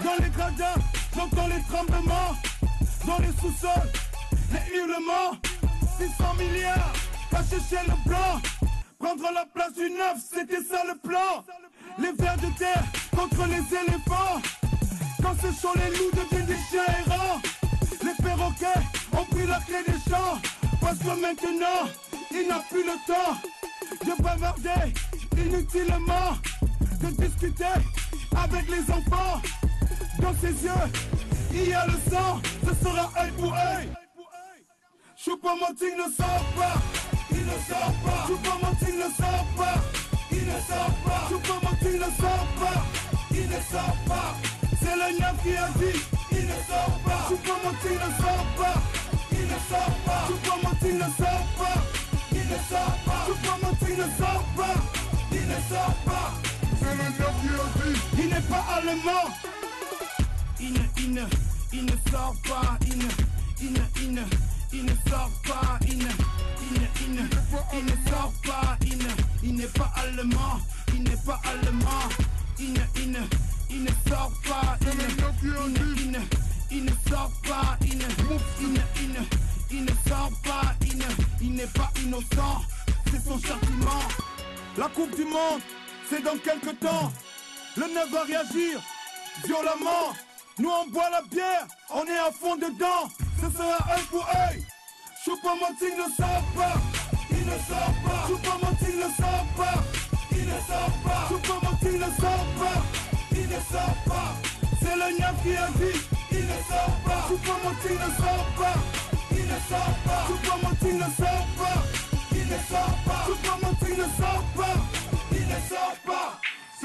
Dans les gradins, j'entends les tremblements. Dans les sous-sols, les hurlements. 600 milliards, cachés chez le blanc. Prendre la place du 9, c'était ça le plan. Les vers de terre contre les éléphants. Quand ce sont les loups deviennent des chiens errants. Les perroquets ont pris la clé des champs. Parce que maintenant, il n'a plus le temps de bavarder inutilement, de discuter avec les enfants. Dans ses yeux, il y a le sang, ce sera œil pour œil. Choupo-Moting ne sort pas, il ne sort pas. Choupo-Moting ne sort pas, il ne sort pas. Choupo-Moting ne sort pas, il ne sort pas. C'est le 9 qui a dit, il ne sort pas. Choupo-Moting ne sort pas, il ne sort pas. Choupo-Moting ne sort pas, il ne sort pas. Choupo-Moting ne sort pas, il ne sort pas. C'est le 9 qui a dit, il n'est pas allemand. Il ne sort pas, il ne sort pas, il ne sort pas, il n'est pas allemand, il n'est pas allemand, il ne sort pas, il ne sort pas, il ne sort pas, il n'est pas innocent, c'est son châtiment. La Coupe du Monde, c'est dans quelques temps, le 9 va réagir violemment. Nous on boit la bière, on est à fond dedans, ce sera œil pour œil. Choupo-Moting ne sort pas, il ne sort pas. Choupo-Moting ne sort pas, il ne sort pas. Choupo-Moting ne sort pas, il ne sort pas. C'est le 9 qui a dit, il ne sort pas. Choupo-Moting ne sort pas, il ne sort pas. Choupo-Moting ne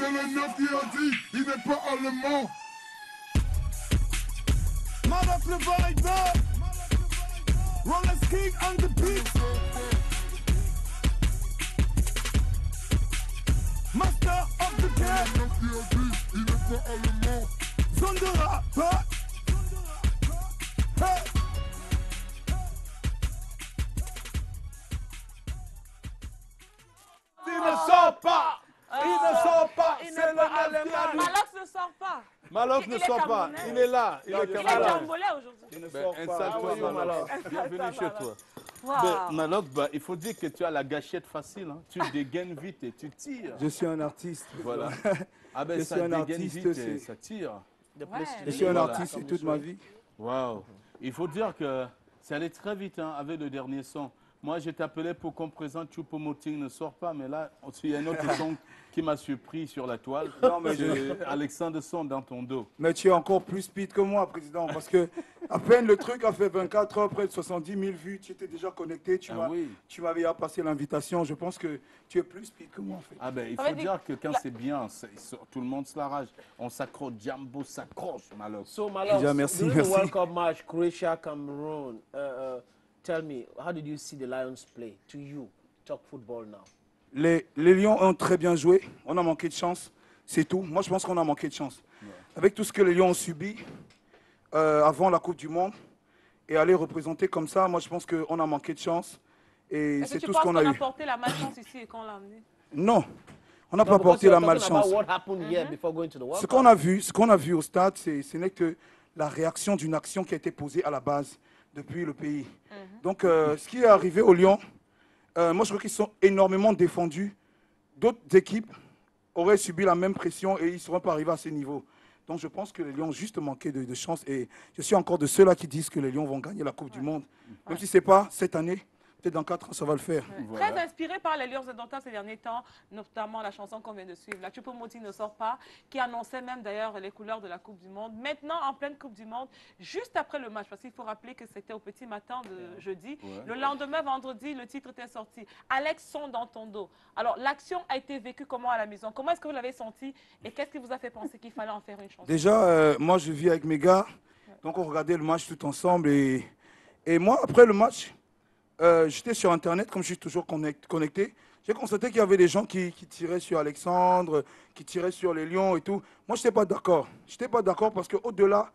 C'est le 9 qui a dit, il n'est pas allemand. Malox le vibe. Rollers King on the beat. Master of the game. Il n'est pas allemand. Zone de rap. Hey. Il ne sort pas. Il ne sort pas. C'est le allemand. Malox ne sort pas. Malox ne sort pas. Il est là. Il est jambolais aujourd'hui. Il ne sort pas. Malox. Bienvenue chez toi. Wow. Malox, il faut dire que tu as la gâchette facile. Hein. Tu dégaines vite et tu tires. Je suis un artiste. Voilà. Ah ben je ça suis un dégaine artiste, vite et ça tire. Ouais. Je suis un artiste toute ma vie. Waouh. Il faut dire que ça allait très vite hein, avec le dernier son. Moi, je t'appelais pour qu'on présente Choupo-Moting ne sort pas, mais là, il y a un autre son qui m'a surpris sur la toile. Non, mais Alexandre Son dans ton dos. Mais tu es encore plus speed que moi, président, parce que à peine le truc a fait 24 heures, près de 70 000 vues, tu étais déjà connecté, tu m'avais passé l'invitation. Je pense que tu es plus speed que moi, en fait. Ah ben, il faut dire que quand c'est bien, tout le monde se l'arrache. On s'accroche, Jambo s'accroche, Malox. So, Malox, merci, during merci. the World Cup match, Croatia, Cameroon, tell me, how did you see the Lions play? To you, talk football now. Les Lions ont très bien joué. On a manqué de chance. C'est tout. Moi, je pense qu'on a manqué de chance. Ouais. Avec tout ce que les Lions ont subi avant la Coupe du Monde et aller représenter comme ça, moi, je pense qu'on a manqué de chance. Et c'est tout ce qu'on a eu. Est-ce que tu penses qu'on a porté la malchance ici et qu'on l'a amené? Non. On n'a pas porté la malchance. Ce qu'on a vu au stade, ce n'est que la réaction d'une action qui a été posée à la base depuis le pays. Donc, ce qui est arrivé aux Lions, moi, je crois qu'ils sont énormément défendus. D'autres équipes auraient subi la même pression et ils ne seront pas arrivés à ce niveau. Donc, je pense que les Lions ont juste manqué de chance. Et je suis encore de ceux-là qui disent que les Lions vont gagner la Coupe du Monde. Même si ce n'est pas cette année. Peut-être dans 4 ans, ça va le faire. Ouais. Voilà. Très inspiré par les Lions indomptables ces derniers temps, notamment la chanson qu'on vient de suivre, la Choupo-Moting ne sort pas, qui annonçait même d'ailleurs les couleurs de la Coupe du Monde. Maintenant, en pleine Coupe du Monde, juste après le match, parce qu'il faut rappeler que c'était au petit matin de jeudi, le lendemain, vendredi, le titre était sorti. Alex Son dans ton dos. Alors, l'action a été vécue comment à la maison? Comment est-ce que vous l'avez senti et qu'est-ce qui vous a fait penser qu'il fallait en faire une chanson? Déjà, moi, je vis avec mes gars, donc on regardait le match tout ensemble. Et moi, après le match, j'étais sur Internet, comme je suis toujours connecté. J'ai constaté qu'il y avait des gens qui tiraient sur Alexandre, qui tiraient sur les Lions et tout. Moi, je n'étais pas d'accord. Je n'étais pas d'accord parce qu'au-delà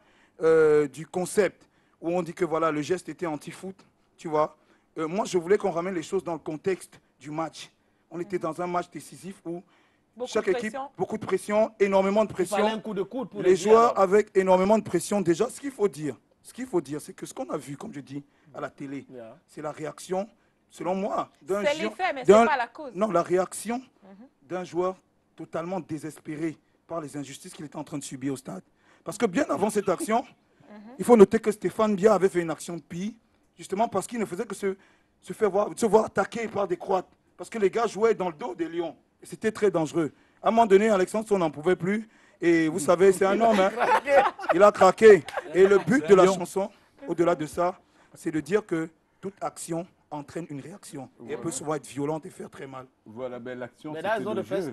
du concept où on dit que voilà, le geste était anti-foot, tu vois, moi, je voulais qu'on ramène les choses dans le contexte du match. On était dans un match décisif où chaque équipe, beaucoup de pression, énormément de pression. Un coup de coude pour les joueurs avec énormément de pression. Déjà, ce qu'il faut dire, c'est que ce qu'on a vu, comme je dis, à la télé, c'est la réaction, selon moi, d'un joueur. C'est l'effet, mais ce n'est pas la cause. Non, la réaction d'un joueur totalement désespéré par les injustices qu'il était en train de subir au stade. Parce que bien avant cette action, il faut noter que Stéphane Bia avait fait une action de pire, justement parce qu'il ne faisait que se voir attaquer par des Croates. Parce que les gars jouaient dans le dos des Lions. Et c'était très dangereux. À un moment donné, Alexandre, on n'en pouvait plus. Et vous savez, c'est un homme. Hein. Il a craqué. Et le but de la chanson, au-delà de ça, c'est de dire que toute action entraîne une réaction. Et elle peut souvent être violente et faire très mal. Voilà, ben l'action, c'était le jeu.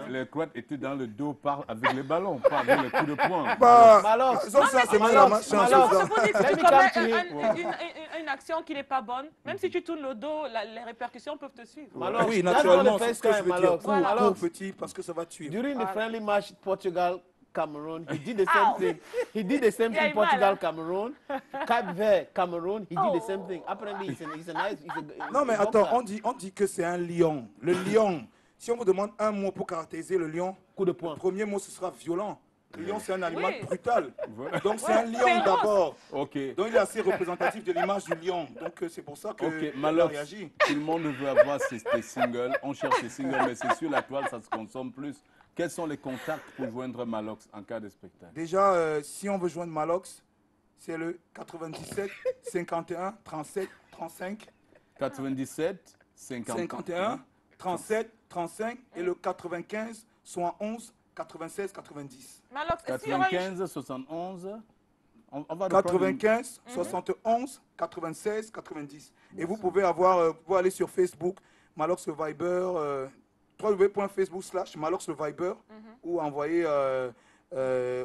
Les Croates étaient dans le dos avec les ballons, pas avec les coups de poing. C'est une action qui n'est pas bonne. Même si tu tournes le dos, les répercussions peuvent te suivre. Oui, naturellement, c'est ce que je veux dire. Cours petit, parce que ça va tuer. During the friendly match, Portugal Cameroon, he did the same thing. He did the same thing. Portugal, Cameroon, Cape Verde, Cameroon, he did the same thing. Apparently, he's a nice. Non, mais attends, on dit que c'est un lion. Le lion. Si on vous demande un mot pour caractériser le lion, coup de poing. Le premier mot ce sera violent. Le lion, c'est un animal brutal. Donc c'est un lion d'abord. Okay. Donc il est assez représentatif de l'image du lion. Donc c'est pour ça que il a réagi. Tout le monde veut avoir ces singles. On cherche ces singles, mais c'est sur la toile, ça se consomme plus. Quels sont les contacts pour joindre Malox en cas de spectacle? Déjà, si on veut joindre Malox, c'est le 97 51 37 35. 97 51 37 35 et le 95 71 96 90. Malox, 95 71. On va 95 71 96 90. Et vous pouvez aller sur Facebook, Malox Viber. www.facebook/Malox le Viber ou envoyer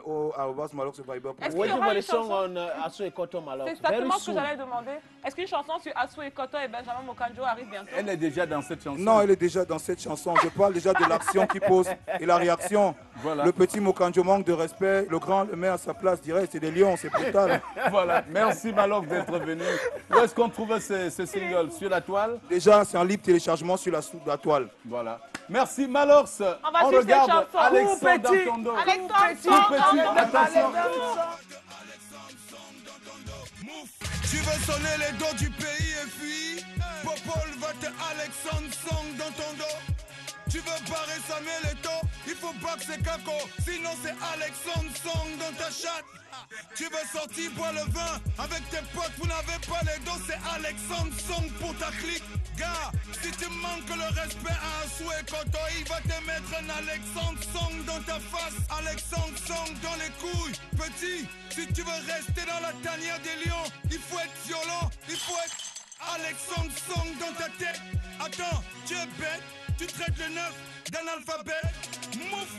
au @Malox le Viber. Waiting for the song on Assou Ekoto Malox. C'est exactement ce que j'allais demander. Est-ce qu'une chanson sur Assou Ekoto et Benjamin Mokanjo arrive bientôt? Elle est déjà dans cette chanson. Non, elle est déjà dans cette chanson. Je parle déjà de l'action qui pose et la réaction. Voilà. Le petit Mokanjo manque de respect. Le grand le met à sa place direct. C'est des lions, c'est brutal. Voilà. Merci Malox d'être venu. Où est-ce qu'on trouve ce single? Sur la toile? Déjà, c'est en libre téléchargement sur la toile. Voilà. Merci Malox. On regarde cette Alexandre dans ton dos. Attention. Tu veux sonner les dos du pays et puis Popol va te Alexandre Song dans ton dos. Tu veux barrer Samuel Eto'o, il faut pas que c'est Kako, sinon c'est Alexandre Song dans ta chatte. Tu veux sortir boire le vin avec tes potes, vous n'avez pas les dos, c'est Alexandre Song pour ta clique. Gars, si tu manques le respect à Assou Ekoto, il va te mettre un Alexandre Song dans ta face. Alexandre Song dans les couilles. Petit, si tu veux rester dans la tanière des lions, il faut être violent, il faut être Alexandre Song dans ta tête. Attends, tu es bête, tu traites le neuf d'un alphabet. Mouf,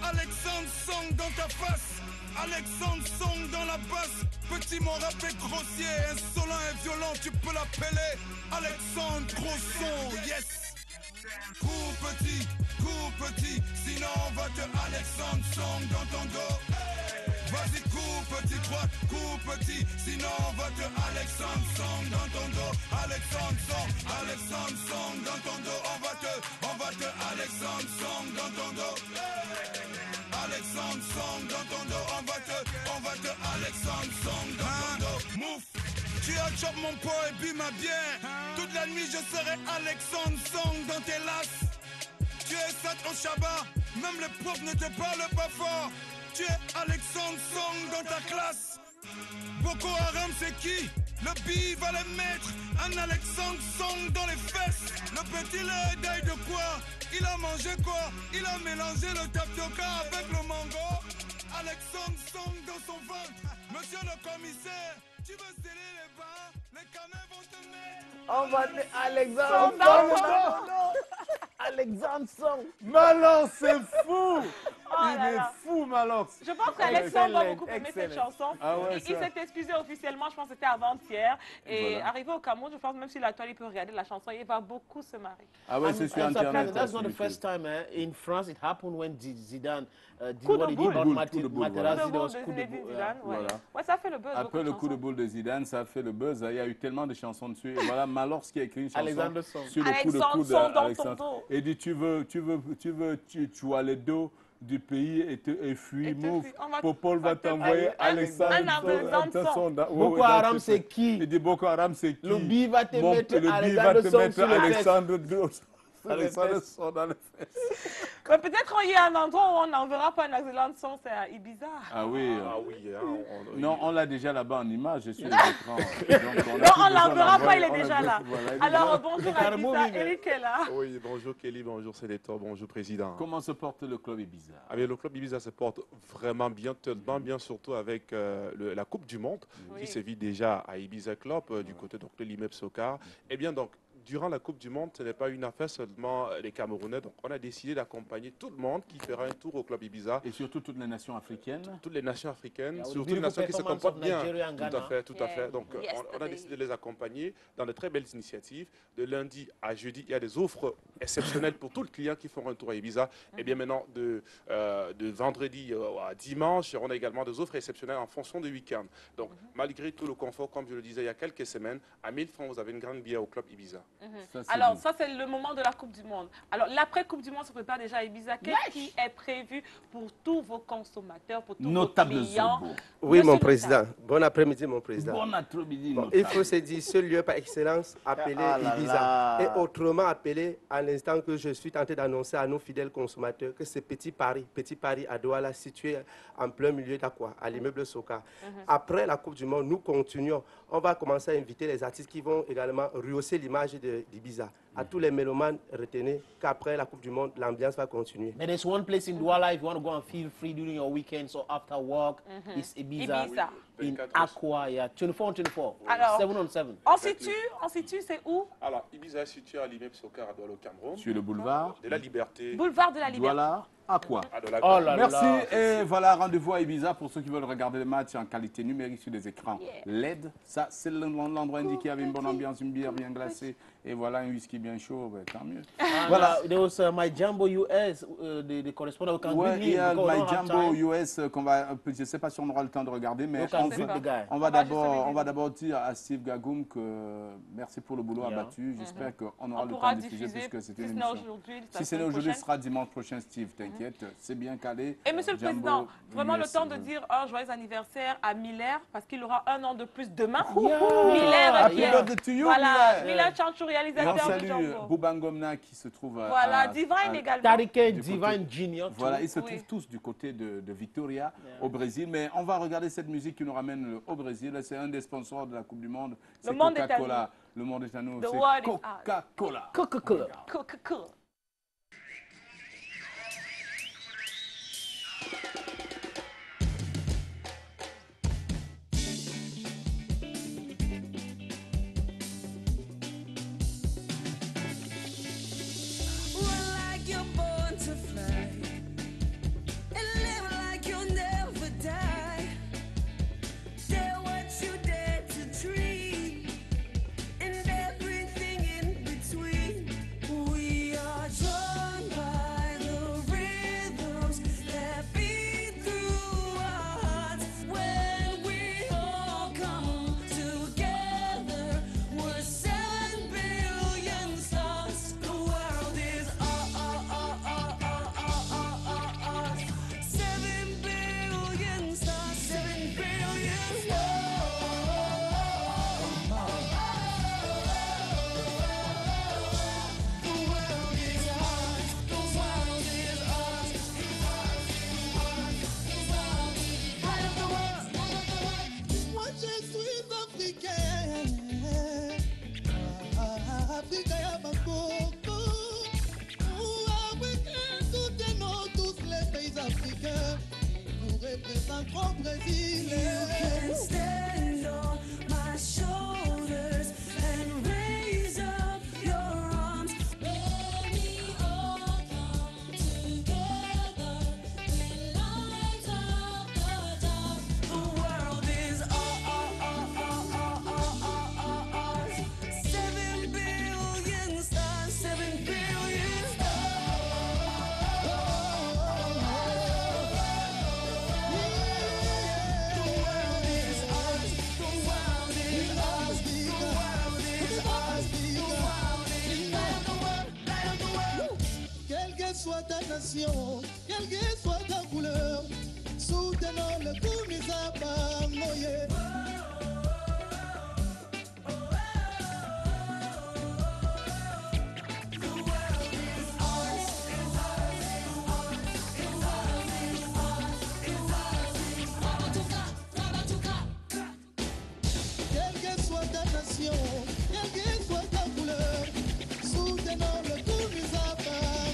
Alexandre Song dans ta face. Alexandre Song dans la basse. Petit, mon rap est grossier, insolent et violent, tu peux l'appeler Alexandre Gros Son, yes. Cours petit, sinon on va te Alexandre Song dans ton dos. Vas-y, cours petit, droite, cours petit, sinon on va te Alexandre Song dans ton dos. Alexandre Song dans ton dos, on va te Alexandre Song dans ton dos. Alexandre Song dans ton dos, on va te Alexandre Song dans ton dos. Mouf, tu as job mon pot et bu ma bière. Toute la nuit je serai Alexandre Song dans tes lasses. Tu es sat au Shabbat, même les profs ne te parlent pas fort. Tu es Alexandre Song dans ta classe. Boko Haram c'est qui? Le bi va les mettre un Alexandre Song dans les fesses. Le petit le d'ail de quoi? Il a mangé quoi? Il a mélangé le tapioca avec le mango. Alexandre Song dans son ventre. Monsieur le commissaire, tu veux sceller les bains? Les canets vont te mettre. On va te Alexandre Song. Alexandre Song. Malox, c'est fou. Oh Il là est là. fou, Malox. Je pense qu'Alexandre va beaucoup aimer cette Excellent. chanson. Ah ouais, il ça. s'est excusé officiellement, je pense que c'était avant-hier. Et Voilà. arrivé au Cameroun, je pense même sur la toile, il peut regarder la chanson. Il va beaucoup se marier. Ah ouais, c'est sur Internet. That's not the first time in France. It happened when Zidane did Coup de what he did boule. about Coup de boule, Materazzi. voilà. There was de coup de Zinedine boule. Zidane, ouais. Voilà. Ouais, ça fait le buzz. Après beaucoup le de coup de chansons. boule de Zidane, ça a fait le buzz. Il y a eu tellement de chansons dessus. Et voilà, Malox qui a écrit une chanson Alexandre Song. sur le coup de Alexandre coude Song dans ton d'Alexandre. dos. Et dit, tu as le dos du pays et fuis, move. fuis. On va- Popol va t'envoyer Alexandre Song. Boko Haram, c'est qui? Il dit Boko Haram, c'est qui? Le bi va te mettre Le bi va Alexandre te Song mettre sur les fesses. Alexandre Song dans les fesses. Mais peut-être qu'il y a un endroit où on n'enverra pas un Alexandre Song, c'est à Ibiza. Ah oui. Ah oui, Non, on l'a déjà là-bas en image sur les écrans. Non, on ne l'enverra pas, il est déjà là. Voilà, Alors, bonjour à Ibiza, Eric est là. Oui, bonjour Kelly, bonjour Sénétor, bonjour Président. Comment se porte le club Ibiza? Ah bien, le club Ibiza se porte vraiment bien, tellement bien, surtout avec la Coupe du Monde qui sévit déjà à Ibiza Club, du côté donc, de l'IMEP Soccer. Eh bien, donc, durant la Coupe du Monde, ce n'est pas une affaire seulement des Camerounais. Donc, on a décidé d'accompagner tout le monde qui fera un tour au club Ibiza. Et surtout toutes les nations africaines. Toutes les nations africaines, Yeah, surtout les nations qui se comportent bien. Nigeria and Tout à Ghana. fait, tout à fait. Donc, Yes, on a décidé de les accompagner dans de très belles initiatives. De lundi à jeudi, il y a des offres exceptionnelles pour tous les clients qui feront un tour à Ibiza. Et bien maintenant, de vendredi à dimanche, on a également des offres exceptionnelles en fonction du week-end. Donc, malgré tout le confort, comme je le disais il y a quelques semaines, à 1000 francs, vous avez une grande bière au club Ibiza. Alors, ça, c'est le moment de la Coupe du Monde. Alors, l'après-Coupe du Monde se prépare déjà à Ibiza. Qu'est-ce qui est prévu pour tous vos consommateurs, pour tous vos clients? Oui, Monsieur mon président. Bon après-midi, mon président. Bon après-midi, Bon, il faut se dire, ce lieu par excellence appelé Ibiza. Et autrement appelé, à l'instant que je suis tenté d'annoncer à nos fidèles consommateurs que ce petit Paris à Douala, situé en plein milieu d'Aqua, à l'immeuble Soka. Après la Coupe du Monde, nous continuons. On va commencer à inviter les artistes qui vont également rehausser l'image d'Ibiza. À tous les mélomanes, retenez qu'après la Coupe du Monde, l'ambiance va continuer. And there's one place in Douala if you want to go and feel free during your weekends or after work. It's Ibiza. Ibiza. In Aqua, yeah. 24 on 24. Alors, 7 on 7. On situe, c'est où? Alors, Ibiza est situé à l'immeuble Sokar à Douala au Cameroun. Sur le boulevard de la Liberté. Boulevard de la Liberté. Douala, à quoi? Oh là Merci. là. Et voilà, rendez-vous à Ibiza pour ceux qui veulent regarder le match en qualité numérique sur des écrans LED. Ça, c'est l'endroit indiqué avec une bonne ambiance, une bière bien glacée. Et voilà, un whisky bien chaud. Ben, tant mieux. Voilà. There was My Jumbo US, the correspondent. Ouais, il y a My Jumbo US qu'on va, je ne sais pas si on aura le temps de regarder, mais on va d'abord dire à Steve Gagoum que merci pour le boulot abattu. J'espère qu'on aura le temps de diffuser puisque c'est une émission. Si c'est aujourd'hui, ce sera dimanche prochain, Steve, t'inquiète, c'est bien calé. Et Monsieur le Président, vraiment le temps de dire un joyeux anniversaire à Miller parce qu'il aura 1 an de plus demain. Miller, happy birthday to you, voilà, Miller Chanchou, réalisateur on du salue Jumbo. Boubangomna qui se trouve Voilà, Divine également. Tarique Divine Junior. Voilà, ils se trouvent tous du côté de Victoria, au Brésil. Mais on va regarder cette musique qui nous ramène au Brésil. C'est un des sponsors de la Coupe du Monde. C'est Coca-Cola. Le monde est à nous. C'est Coca-Cola. Coca-Cola. Coca-Cola. Soit ta nation, quelle que soit ta couleur, soutenons le Koumizaba Moye. Quelle que soit ta nation, quelle que soit ta couleur, soutenons le Koumizaba Moye.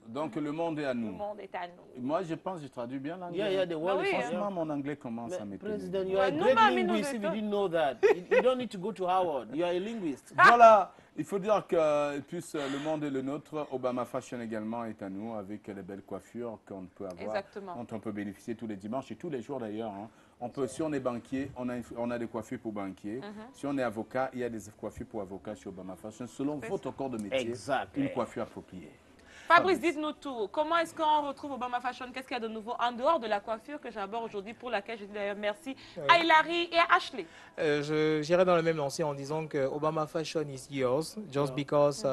Donc le monde est à nous. Le monde est à nous. Moi, je pense que je traduis bien l'anglais. Yeah, the world is Franchement, mon anglais commence à m'étonner. President, you are a great linguist if you didn't know that. You don't need to go to Howard. You are a linguist. Voilà, il faut dire que plus le monde est le nôtre, Obama Fashion également est à nous avec les belles coiffures qu'on peut avoir, dont on peut bénéficier tous les dimanches et tous les jours d'ailleurs. Hein. On peut, si on est banquier, on a des coiffures pour banquier. Si on est avocat, il y a des coiffures pour avocat chez Obama Fashion. Selon votre corps de métier, une coiffure appropriée. Fabrice, dites-nous tout. Comment est-ce qu'on retrouve Obama Fashion? Qu'est-ce qu'il y a de nouveau en dehors de la coiffure que j'aborde aujourd'hui, pour laquelle je dis d'ailleurs merci à Hilary et à Ashley? J'irai dans le même lancé en disant que Obama Fashion is yours, just because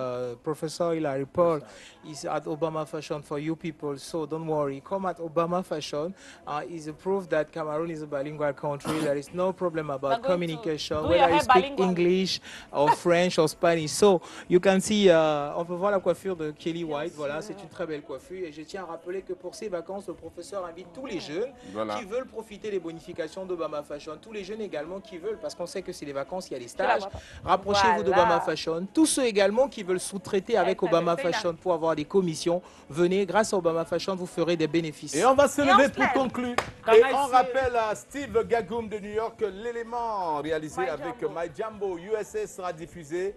Professor Hilary Paul is at Obama Fashion for you people. So don't worry, come at Obama Fashion. It's a proof that Cameroon is a bilingual country. There is no problem about communication, whether you speak English or French or Spanish. So you can see, on peut voir la coiffure de Kelly White. Voilà, c'est une très belle coiffure. Et je tiens à rappeler que pour ces vacances, le professeur invite tous les jeunes qui veulent profiter des bonifications d'Obama Fashion. Tous les jeunes également qui veulent, parce qu'on sait que c'est les vacances, il y a les stages. Rapprochez-vous d'Obama Fashion. Tous ceux également qui veulent sous-traiter avec Obama Fashion pour avoir des commissions, venez. Grâce à Obama Fashion, vous ferez des bénéfices. Et on va se lever pour conclure. Et on rappelle à Steve Gagoum de New York que l'élément réalisé avec My Jambo USA sera diffusé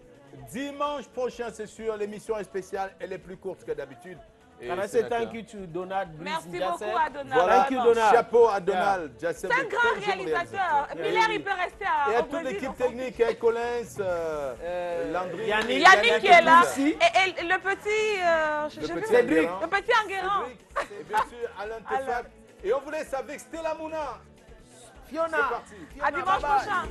dimanche prochain, c'est sûr. L'émission est spéciale, elle est plus courte que d'habitude. Can I say thank you to Donald? Merci beaucoup à Donald. Voilà. Thank you, Donald. Chapeau à Donald. C'est un grand réalisateur. Miller, il peut rester à Et à toute l'équipe technique, Collins, Landry, Yannick qui est là. Et le petit, Cédric. le petit Enguerrand. Et bien sûr, Alain Tefak. Et on vous laisse avec Stella Mouna. Fiona. C'est parti. À dimanche prochain.